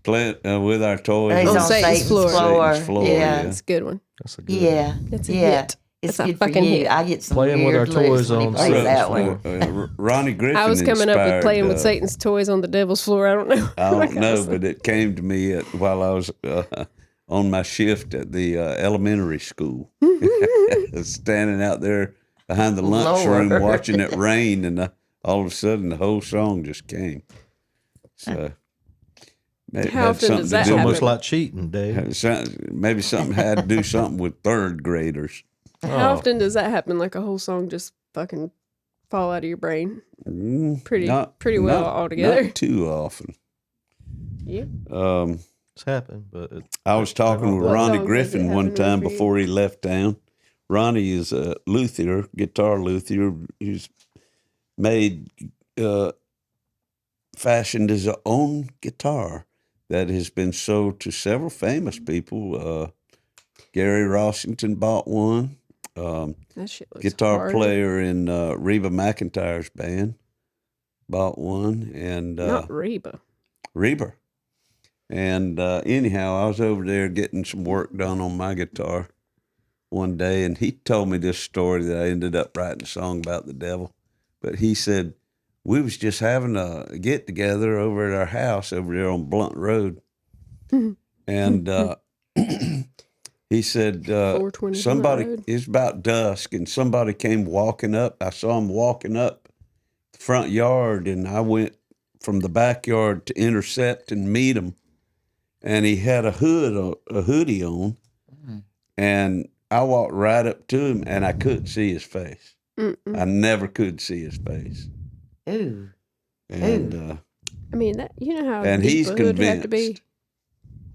Play with our toys He's on on Satan's Satan's floor. floor. Satan's floor, Yeah. That's a good one. That's a good Yeah. That's a yeah. hit. It's That's a good for fucking you. hit. I get some Playing with weird our looks toys when he on plays Satan's that floor. one. Ronnie Griffin. I was coming up with inspired, playing with Satan's toys on the devil's floor. I don't know. I don't know, but it came to me while I was on my shift at the elementary school, standing out there behind the lunchroom Lord. watching it rain, and all of a sudden the whole song just came. So maybe How often does that It's happen? almost like cheating, Dave. Maybe something had to do something with third graders. How often does that happen? Like a whole song just fucking fall out of your brain? Pretty well altogether. Not too often. Yeah. It's happened, but I was talking with What Ronnie song does it Griffin one happen time for you? before he left town. Ronnie is a luthier, guitar luthier. He's made, fashioned his own guitar that has been sold to several famous people. Gary Rossington bought one. That shit looks Guitar hard. player in Reba McEntire's band bought one. And Not Reba. Reba. And anyhow, I was over there getting some work done on my guitar one day, and he told me this story that I ended up writing a song about the devil. But he said, we was just having a get-together over at our house over there on Blunt Road. And he said, 420 somebody, Blunt Road. it's about dusk, and somebody came walking up. I saw him walking up the front yard, and I went from the backyard to intercept and meet him. And he had a hoodie on, and I walked right up to him, and I couldn't see his face. I never could see his face. Ooh. And I mean, that you know how And deep he's a hood had to be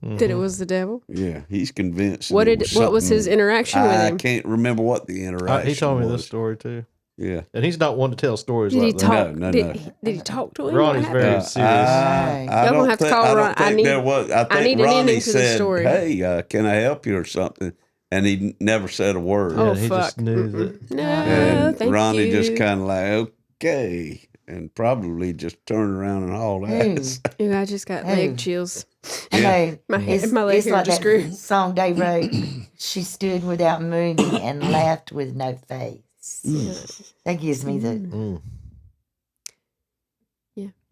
convinced. that it was the devil. yeah, he's convinced. What it what was his something- interaction with I him? can't remember what the interaction. he told me was. this story too. Yeah. And he's not one to tell stories Did he like that. talk? No. Did he talk to him? Ronnie's What very happened? serious. I Y'all gonna don't have to think, call I don't Ron- I think need- there was. I I think need an Ronnie ending to the said, story. "Hey, can I help you or something?" And he never said a word. Oh, Yeah, he fuck. just knew that. No, and thank Ronnie you. just kind of like, okay, and probably just turned around and hauled ass. Ew, I just got leg chills. I know. My leg it's hair like just that grew. song they wrote. She stood without moving and laughed with no face. That gives me the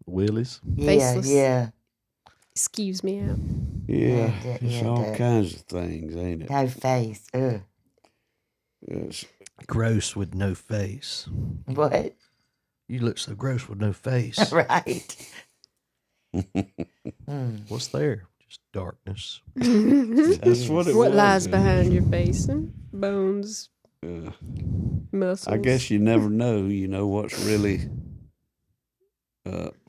Willies. Faceless. yeah. Skews me out. Yeah, Yeah, it's yeah, all that- kinds of things, ain't it? No face. Ugh. It's- Gross with no face. What? You look so gross with no face. Right. What's there? Just darkness. That's what it was. What lies behind your face? Bones, Yeah. muscles. I guess you never know, what's really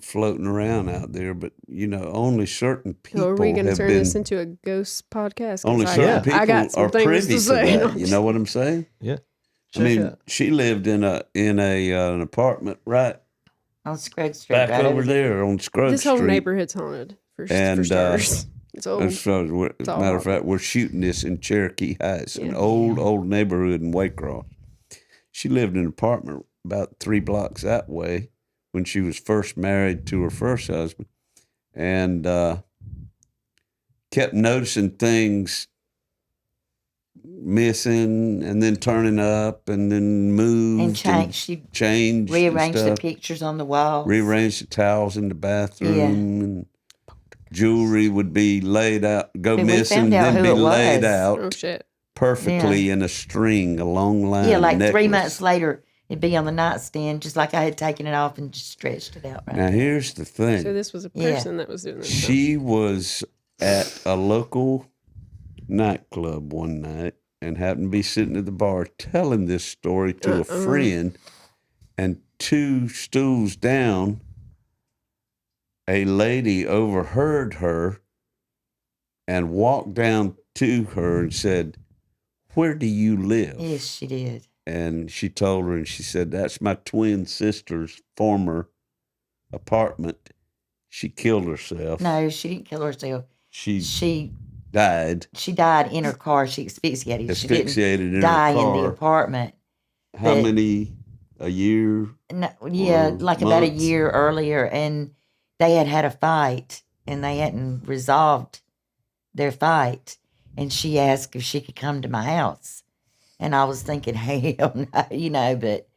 floating around out there. But, only certain people So are we going to have turn been, this into a ghost podcast? 'Cause only I certain got- people I got some are things privy to to say. that. You know what I'm saying? Yeah. I mean, Check out. she lived in an apartment right On Scruggs Street. back right over there on Scruggs This whole Street. neighborhood's haunted for And, starters. It's old. As far as all matter of haunted. fact, we're shooting this in Cherokee Heights, an Yeah. old neighborhood in Waycross. She lived in an apartment about 3 blocks that way when she was first married to her first husband, and kept noticing things missing and then turning up and then moved And she changed and rearranged the stuff. pictures on the wall. Rearranged the towels in the bathroom, and jewelry would be laid out, go And we missing, found out then who be it laid was. out Oh, shit. perfectly in a string, a long line. Yeah, like 3 necklace. months later, it'd be on the nightstand, just like I had taken it off and just stretched it out. Right. Now here's the thing: So this was a Yeah. person that was doing this. she was at a local nightclub one night and happened to be sitting at the bar telling this story to a friend, and 2 stools down, a lady overheard her and walked down to her and said, "Where do you live?" Yes, she did. And she told her, and she said, "That's my twin sister's former apartment. She killed herself. No, she didn't kill herself. She She died, died in her car. She asphyxiated. She didn't asphyxiated in die her in the car. apartment. How but- many? A year? No, yeah, Or like about a months. year earlier, and they had a fight, and they hadn't resolved their fight. And she asked if she could come to my house, and I was thinking, hell no, but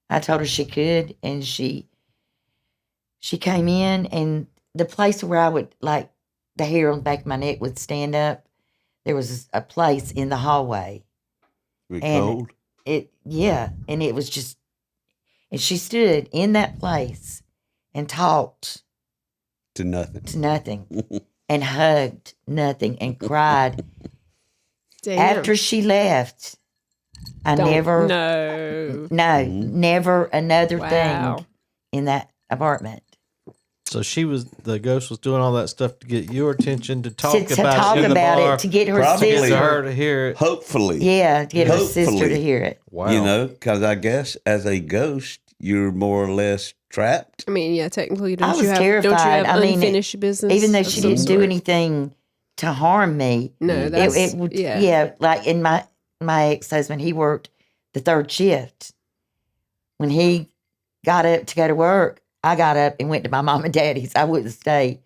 I told her she could, and she came in, and the place where I would like the hair on the back of my neck would stand up. There was a place in the hallway. We And- cold? And it was just, and she stood in that place and talked to nothing. to nothing and hugged nothing and cried. Damn. After she left, I never, No. never another Wow. thing in that apartment. So the ghost was doing all that stuff to get your attention, to talk To about talk it in the about bar, it, to get her Probably. to sister. her to hear it. Hopefully. Yeah, to get her sister Hopefully. to hear it. Wow. You know, because I guess as a ghost, you're more or less trapped. I mean, yeah, technically, I don't was you have terrified. I mean, unfinished business? Even though of she some didn't do sort? anything to harm me, No, that's it would, yeah. like in my ex-husband, he worked the third shift. When he got up to go to work, I got up and went to my mom and daddy's. I wouldn't stay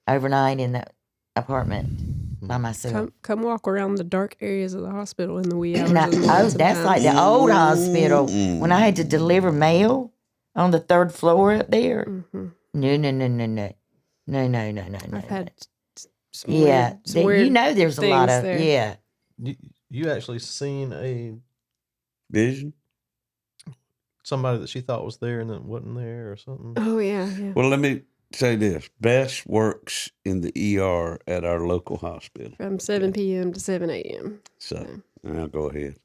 overnight in that apartment by myself. Come walk around the dark areas of the hospital in the wee hours. And of the morning that's sometimes. like the old hospital. When I had to deliver mail on the third floor up there. Mhm. No. I've had some Yeah, weird, some weird you know there's a lot things of, there. yeah. You actually seen Vision? somebody that she thought was there and then wasn't there or something? Oh yeah. Well, let me say this. Bess works in the ER at our local hospital. From 7 p.m. to 7 a.m. So, now go ahead.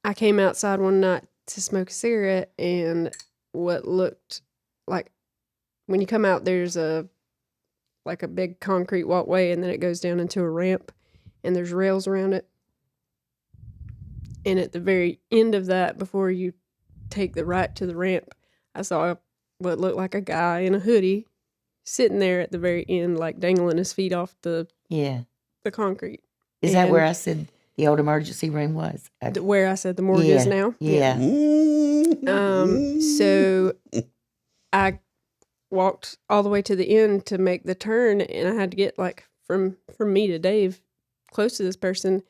I came outside one night to smoke a cigarette, and what looked like, when you come out, there's a big concrete walkway, and then it goes down into a ramp, and there's rails around it. And at the very end of that, before you take the right to the ramp, I saw what looked like a guy in a hoodie sitting there at the very end, like dangling his feet off the concrete. Is that And- where I said the old emergency room was? Where I said the morgue is now. Yeah. So I walked all the way to the end to make the turn, and I had to get from me to Dave close to this person.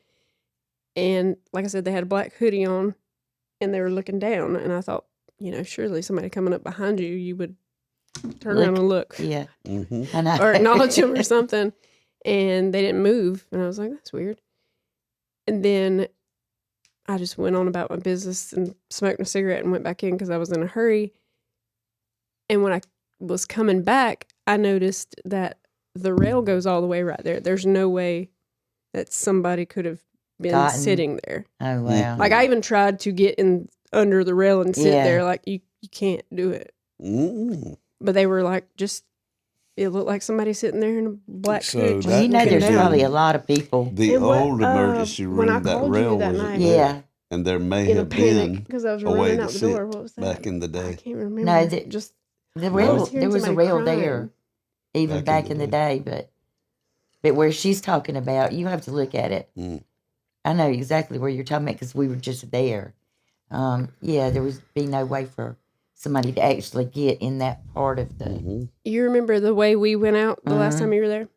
And like I said, they had a black hoodie on, and they were looking down. And I thought, surely somebody coming up behind you would turn around and look. Yeah. Mm-hmm. I know. Or acknowledge them or something. And they didn't move. And I was like, that's weird. And then I just went on about my business and smoked a cigarette and went back in because I was in a hurry. And when I was coming back, I noticed that the rail goes all the way right there. There's no way that somebody could have been sitting there. Oh, wow. Like, I even tried to get in under the rail and sit there. Like, you can't do it. But they were like, it looked like somebody sitting there in a black hood. Well, there's probably a lot of people. The old emergency when I room, that called rail you that was night, there. And there may in a have panic been because I was a way running to out the sit door. What was that? back in the day. I can't remember. No, the rail. There was a rail there, even back in the day. But where she's talking about, you have to look at it. I know exactly where you're talking about because we were just there. There would be no way for somebody to actually get in that part of the. You remember the way we went out the last time you were there?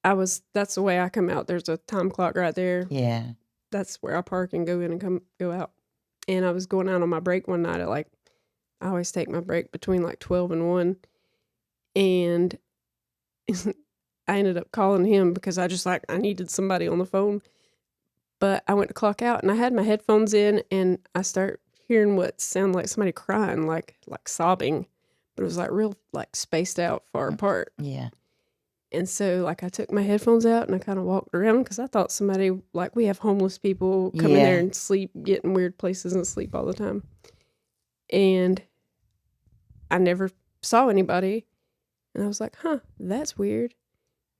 That's the way I come out. There's a time clock right there. Yeah. That's where I park and go in and go out. And I was going out on my break one night at I always take my break between 12 and 1. And I ended up calling him because I needed somebody on the phone. But I went to clock out and I had my headphones in and I start hearing what sounded like somebody crying, like sobbing. But it was real spaced out, far apart. Yeah. And so, I took my headphones out and I kind of walked around because I thought somebody, we have homeless people come in there and sleep, get in weird places and sleep all the time. And I never saw anybody. And I was like, that's weird.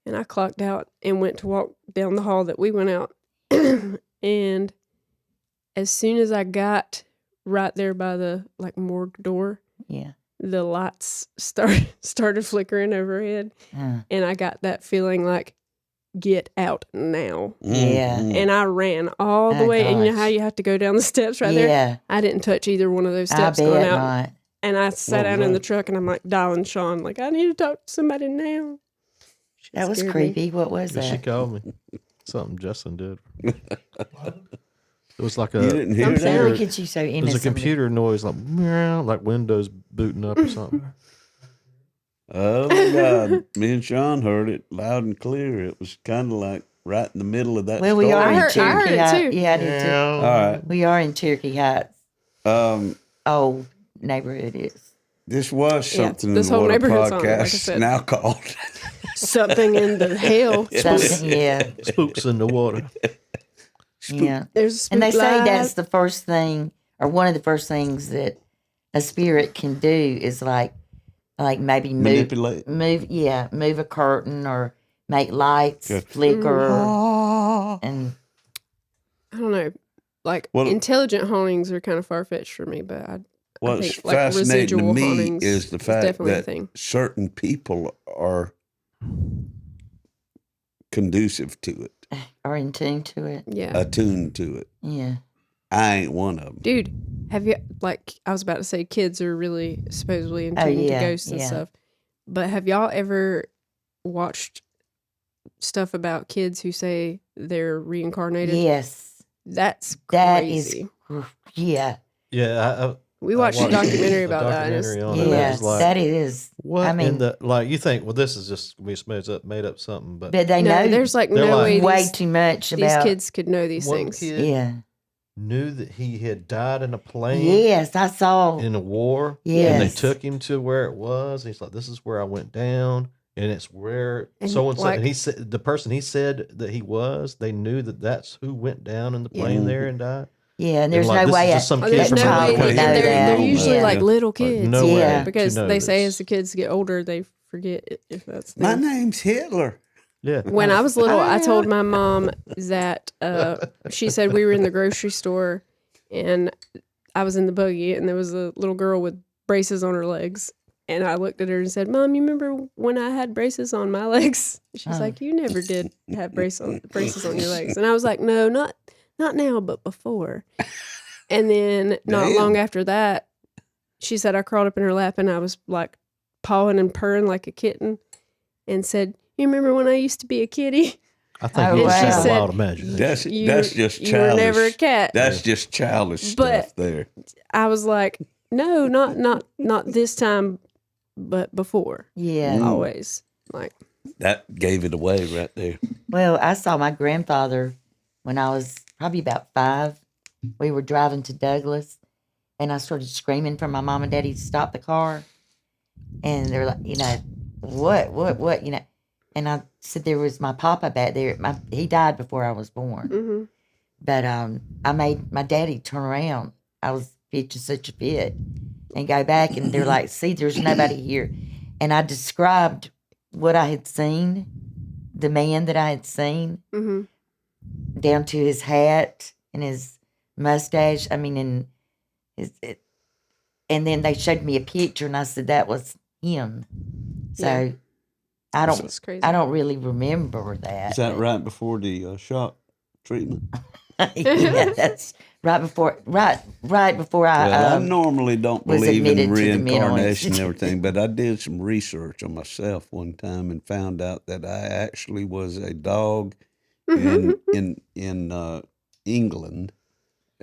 And I clocked out and went to walk down the hall that we went out. And as soon as I got right there by the, morgue door, the lights started flickering overhead, and I got that feeling get out now. Yeah. And I ran all the way, and you know how you have to go down the steps right there? I didn't touch either one of those steps going out. Not. And I sat down in the truck, and I'm dialing Sean, I need to talk to somebody now. That was creepy. What was that? She called me. Something Justin did. It was like You didn't hear that? Look at you so It was a innocent. computer noise, like Windows booting up or something. Oh, my God. Me and Sean heard it loud and clear. It was kind of right in the middle of that Well, we story. are in I heard Cherokee it Heights. too. Yeah, I did too. All right. We are in Cherokee Heights. Um, Old neighborhood is. This was something this in the whole water neighborhood's on it, like I podcast said. now called. Something in the hail. Something, yeah, Spooks in the water. yeah. There's a And they spook say light. that's the first thing, or one of the first things that a spirit can do is like maybe Manipulate. move a curtain or make lights Good. flicker, Ah. and I don't know. Like Well- intelligent hauntings are kind of far fetched for me, but I What's think like fascinating to residual me hauntings is the fact definitely a that thing. certain people are conducive to it, are in tune to it. Yeah. attuned to it. Yeah, I ain't one of them. Dude, have you like I was about to say kids are really supposedly in Oh, tune yeah, to ghosts and yeah. stuff. But have y'all ever watched stuff about kids who say they're reincarnated? yes, That's that crazy. is, yeah, Yeah, We watched a documentary about that. And documentary it's, on it. yeah. It's like, That is. what I mean, in the like? You think, well, this is just we made up something, but but they no, know there's like they're no like- way way these, too much these about. kids could know these one things. kid Yeah. knew that he had died in a plane Yes, I saw. in a war, and they Yes. took him to where it was. He's like, "This is where I went down." And it's where And, so and so. like- And he said the person he said that he was. They knew that that's who went down in the plane there and died. Yeah, and there's like, no this way. is just some Oh, kid there's from no child way. would And know they're that. usually Yeah. like little kids. no way Yeah, to because know they say this. as the kids get older, they forget if that's the My name's Hitler. Yeah, When I was little, I told my mom that she said we were in the grocery store and I was in the buggy and there was a little girl with braces on her legs. And I looked at her and said, "Mom, you remember when I had braces on my legs?" She's like, "You never did have braces on your legs." And I was like, "No, not now, but before." And then not Damn. long after that, she said I crawled up in her lap and I was like pawing and purring like a kitten and said, "You remember when I used to be a kitty?" I think Oh, you just wow. have She a wild imagination. That's just You were childish. never a cat. That's just childish But- stuff there. I was like, "No, not this time, but before." Yeah. Always. Like, That gave it away right there. Well, I saw my grandfather when I was probably about 5. We were driving to Douglas, and I started screaming for my mom and daddy to stop the car. And they're like, what, And I said there was my papa back there. He died before I was born. mhm. But I made my daddy turn around. I was pitching such a fit and go back, and they're like, "See, there's nobody here." And I described what I had seen, the man that I had seen, Mhm. down to his hat and his mustache. I mean, and and then they showed me a picture, and I said that was him. So Yeah. I It's crazy. I don't really remember that. Is that right before the shock treatment? Yeah, that's right before I Well, I normally don't was believe in admitted to the mental reincarnation and institute. everything, but I did some research on myself one time and found out that I actually was a dog in England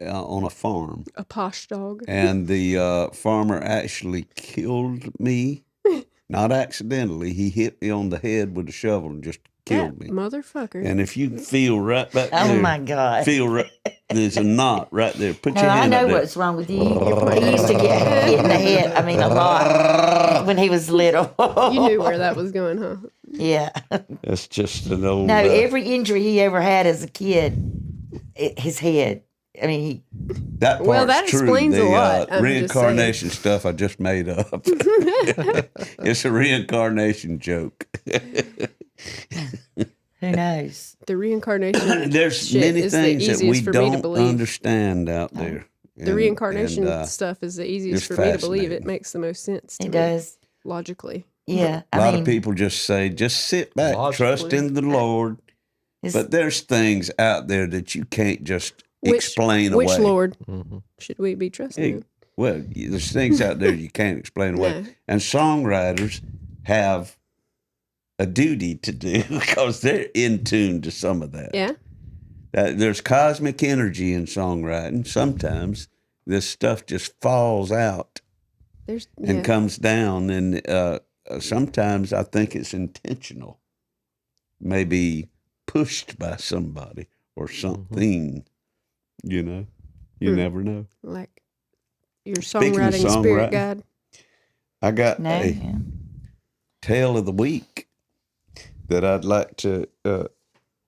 on a farm, A posh dog. and the farmer actually killed me, not accidentally. He hit me on the head with a shovel and just killed That me. motherfucker. And if you feel right back Oh there, my God. feel right, there's a knot right there. Put No, your I hand know up there. what's wrong with you. He used to get hit in the head. I mean, a lot when he was little. You knew where that was going, huh? Yeah. That's just an old. No, every injury he ever had as a kid, his head. I mean, that part's Well, that true. explains the a lot, I'm just reincarnation stuff I just made up. It's a reincarnation joke. who knows? The reincarnation. There's shit many is the things that we easiest for me to don't believe. understand out there. The reincarnation stuff is the easiest it's for me to believe. It fascinating. makes the most sense to It me, does. logically. Yeah. A lot I mean, of people just say, just sit back, trust Logically. in the Lord. it's- But there's things out there that you can't just explain Which away. Lord Mm-hmm. should we be trusting? Hey, in? well, there's things out there you can't explain away. No. And songwriters have a duty to do because they're in tune to some of that. Yeah. There's cosmic energy in songwriting. Sometimes this stuff just falls out There's and yeah. comes down. And sometimes I think it's intentional, maybe pushed by somebody or something. You know, you Hmm. never know. like your Speaking of songwriting spirit songwriting, guide. I got No. a tale of the week that I'd like to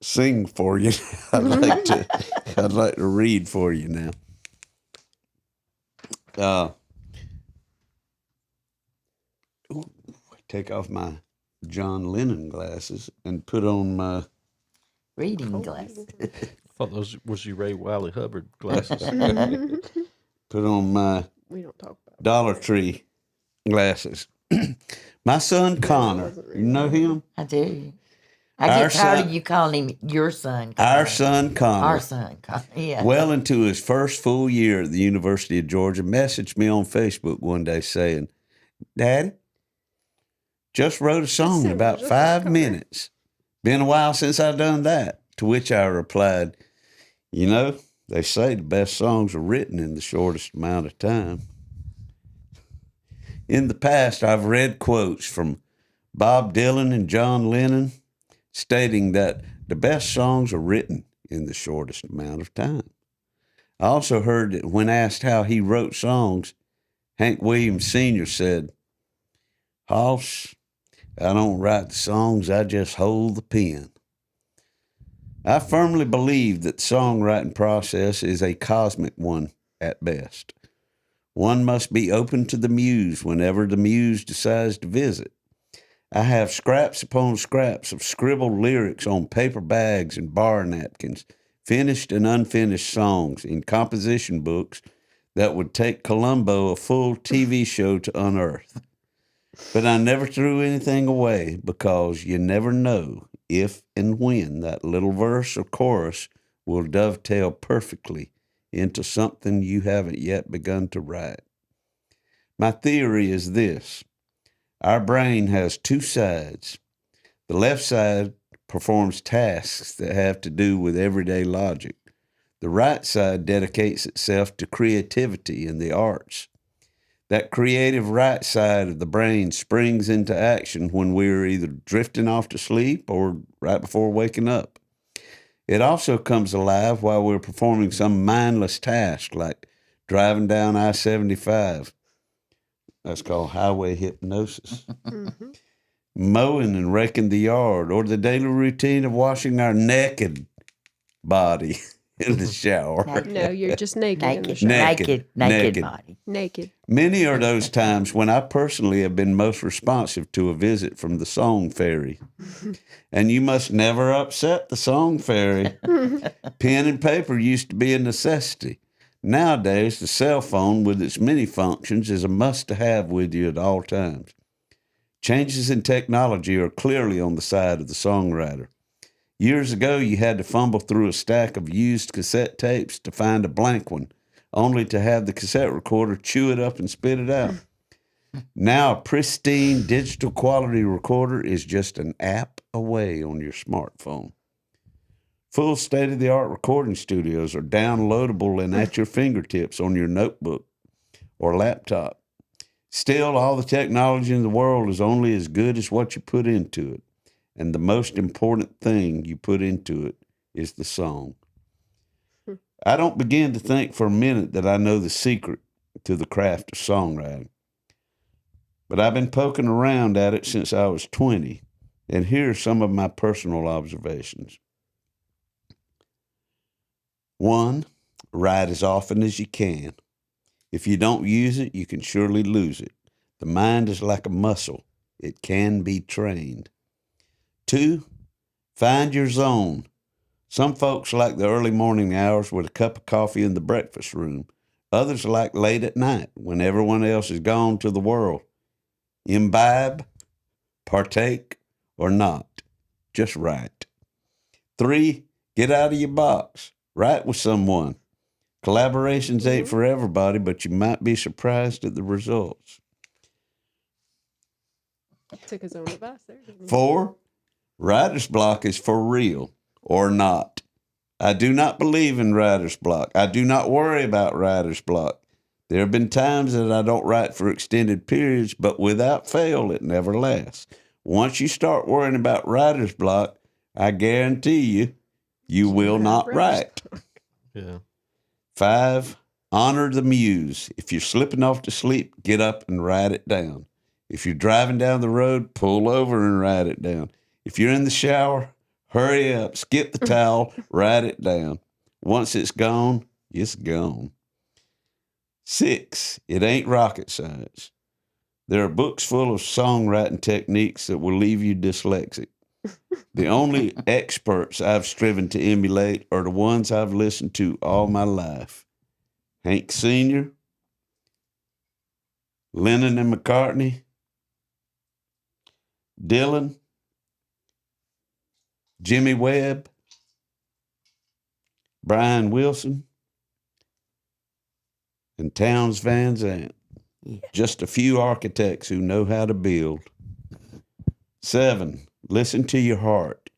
sing for you. I'd like to read for you now. Take off my John Lennon glasses and put on my Reading glasses. I thought those was your Ray Wiley Hubbard glasses. put on my We don't talk about Dollar Tree glasses. My son Connor, you know him? I do. I Our get tired son- of you calling him your son. Our son Connor. Our son. Yeah. Well into his first full year at the University of Georgia, messaged me on Facebook one day saying, Daddy, just wrote a song in about just 5 Connor. minutes. Been a while since I done that. To which I replied, you know, they say the best songs are written in the shortest amount of time. In the past, I've read quotes from Bob Dylan and John Lennon stating that the best songs are written in the shortest amount of time. I also heard that when asked how he wrote songs, Hank Williams Sr. said, Hoss, I don't write the songs, I just hold the pen. I firmly believe that the songwriting process is a cosmic one at best. One must be open to the muse whenever the muse decides to visit. I have scraps upon scraps of scribbled lyrics on paper bags and bar napkins, finished and unfinished songs in composition books that would take Columbo a full TV show to unearth. But I never threw anything away because you never know if and when that little verse or chorus will dovetail perfectly into something you haven't yet begun to write. My theory is this. Our brain has two sides. The left side performs tasks that have to do with everyday logic. The right side dedicates itself to creativity and the arts. That creative right side of the brain springs into action when we're either drifting off to sleep or right before waking up. It also comes alive while we're performing some mindless task like driving down I-75. That's called highway hypnosis. Mowing and raking the yard, or the daily routine of washing our naked body in the shower. No, you're just naked in the shower. Naked. Naked body. Naked. Many are those times when I personally have been most responsive to a visit from the song fairy. And you must never upset the song fairy. Pen and paper used to be a necessity. Nowadays, the cell phone with its many functions is a must-have with you at all times. Changes in technology are clearly on the side of the songwriter. Years ago, you had to fumble through a stack of used cassette tapes to find a blank one, only to have the cassette recorder chew it up and spit it out. Now, a pristine digital quality recorder is just an app away on your smartphone. Full state-of-the-art recording studios are downloadable and at your fingertips on your notebook or laptop. Still, all the technology in the world is only as good as what you put into it. And the most important thing you put into it is the song. I don't begin to think for a minute that I know the secret to the craft of songwriting. But I've been poking around at it since I was 20, and here are some of my personal observations. 1, write as often as you can. If you don't use it, you can surely lose it. The mind is like a muscle. It can be trained. 2, find your zone. Some folks like the early morning hours with a cup of coffee in the breakfast room. Others like late at night when everyone else is gone to the world. Imbibe, partake, or not. Just write. 3, get out of your box. Write with someone. Collaborations ain't for everybody, but you might be surprised at the results. Took his own advice there. Didn't he? 4, writer's block is for real or not. I do not believe in writer's block. I do not worry about writer's block. There have been times that I don't write for extended periods, but without fail, it never lasts. Once you start worrying about writer's block, I guarantee you will not write. Yeah. 5, honor the muse. If you're slipping off to sleep, get up and write it down. If you're driving down the road, pull over and write it down. If you're in the shower, hurry up, skip the towel, write it down. Once it's gone, it's gone. 6, it ain't rocket science. There are books full of songwriting techniques that will leave you dyslexic. The only experts I've striven to emulate are the ones I've listened to all my life. Hank Sr., Lennon and McCartney, Dylan, Jimmy Webb, Brian Wilson, and Townes Van Zandt. Yeah. Just a few architects who know how to build. 7, listen to your heart.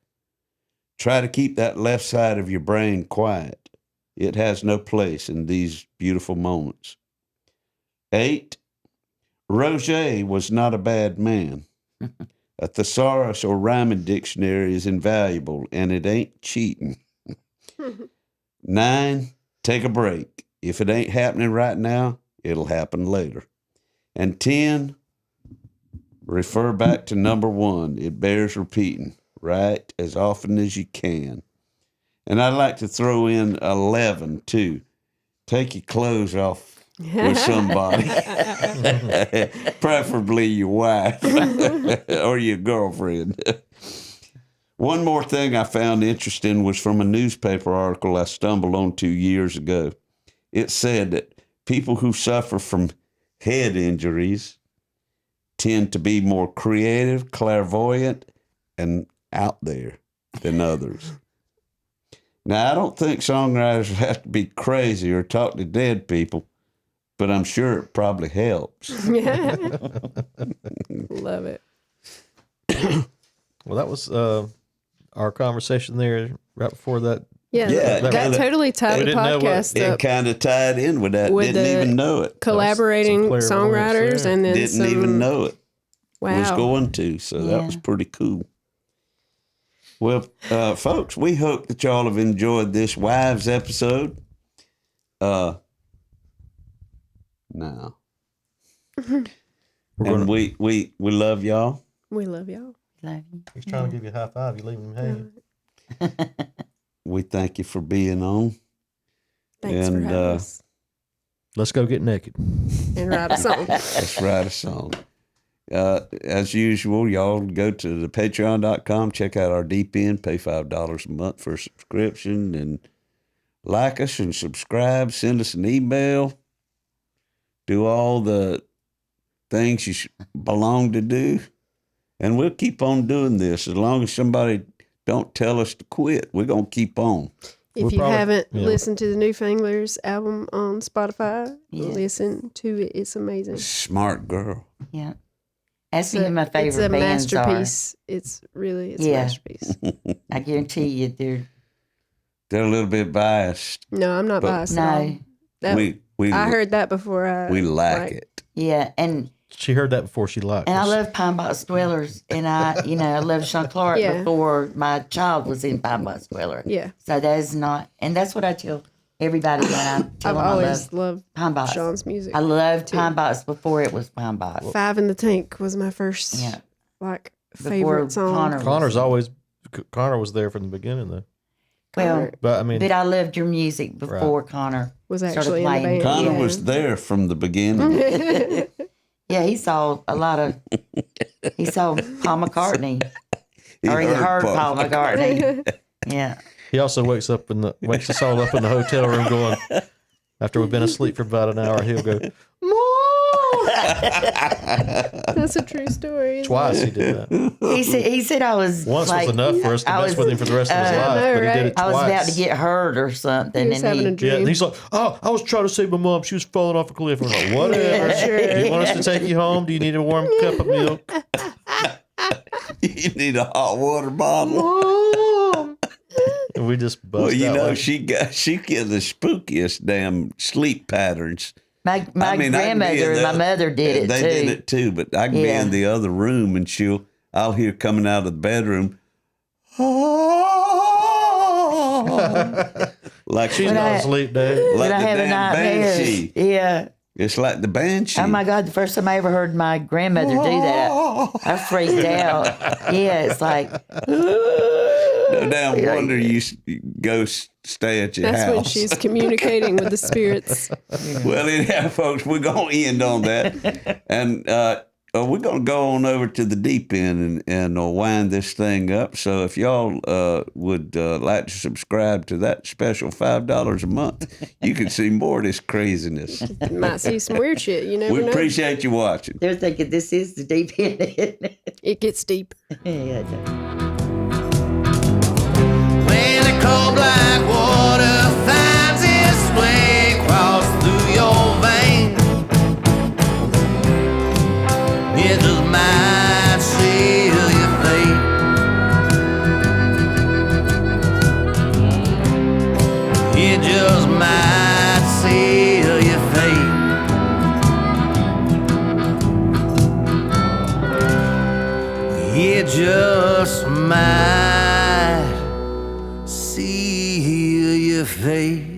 Try to keep that left side of your brain quiet. It has no place in these beautiful moments. 8, Roget was not a bad man. A thesaurus or rhyming dictionary is invaluable, and it ain't cheating. 9, take a break. If it ain't happening right now, it'll happen later. And 10, refer back to number 1. It bears repeating. Write as often as you can. And I'd like to throw in 11, too. Take your clothes off with somebody, preferably your wife or your girlfriend. One more thing I found interesting was from a newspaper article I stumbled on 2 years ago. It said that people who suffer from head injuries tend to be more creative, clairvoyant, and out there than others. Now, I don't think songwriters have to be crazy or talk to dead people, but I'm sure it probably helps. Love it. Well, that was our conversation there right before that. Yeah, Yeah, that kinda- totally We tied the didn't know what- podcast It up. kind of tied in with that. With Didn't the even know it. Collaborating clairvoyance songwriters there. and then Didn't some, even know it. Was Wow. going to. So that Yeah. was pretty cool. Well, folks, we hope that y'all have enjoyed this Wives episode. Now. We're And gonna, we love y'all. We love y'all. Love you. he's trying to give you a high five. You leave him hanging. We thank you for being on. Thanks for And, having us. Let's go get naked. And write a song. Let's write a song. As usual, y'all go to the patreon.com, check out our deep end, pay $5 a month for a subscription, and like us and subscribe, send us an email, do all the things you belong to do, and we'll keep on doing this as long as somebody don't tell us to quit. We're going to keep on. If We're you probably- haven't yeah. listened to the Newfanglers album on Spotify, Yeah. listen to it. It's amazing. Smart girl. Yeah. Ask me who my It's favorite a bands are. masterpiece. It's a Yeah. masterpiece. I guarantee you they're They're a little bit biased. No, I'm not But- biased at all. no. That- We I heard that before. we like it. Yeah. And She heard that before she liked I us. love Pine Box Dwellers, and I love Sean Clark Yeah. before my child was in Pine Box Dweller. Yeah, So that is not, and that's what I tell everybody when I tell I've them I always love loved Pine Box. Sean's music. I loved too. Pine Box before it was Pine Box. 5 in the Tank was my first Yeah. like Before favorite song. Connor. Connor was there from the beginning though. Well, But I mean, but I loved your music before Connor was started actually in the playing. band. Connor yeah. was there from the beginning. Yeah, he saw a lot of. He saw Paul McCartney, He or he heard Paul. Paul McCartney. Yeah, he also wakes us all up in the hotel room going, after we've been asleep for about an hour, he'll go, That's a true story. isn't twice it? he did that. he said I was Once like, was enough for us to I mess was, with him for the rest of his uh, life, I know, but he did right? it I twice. was about to get hurt or something, He was and having a Yeah, dream. and he's like, "Oh, I was trying to save my mom. She was falling off a cliff." I'm like, "Whatever. Sure. You want us to take you home? Do you need a warm cup of milk?" You need a hot water bottle. Mom. And we just bust Well, you out know, like- she get the spookiest damn sleep patterns. my I mean, I can be grandmother in and my the- mother did it They too. did it too, but I can be Yeah. in the other room and I'll hear coming out of the bedroom. Like She's When not I- asleep, Dave. When like I the have a damn nightmare, banshee. yeah, It's like the banshee. Oh my God! The first time I ever heard my grandmother do that, I freaked out. Yeah, it's like No damn wonder you go stay at your That's house. when she's communicating with the spirits. Well, anyhow, folks, we're going to end on that. And we're going to go on over to the deep end and wind this thing up. So if y'all would like to subscribe to that special $5 a month, you can see more of this craziness. You might see some weird shit. You never We know. appreciate you watching. they're thinking this is the deep end. It gets deep. Yeah, When the cold black water finds its way across through your veins, it just might seal your fate. It just might seal your fate. It just might seal your fate.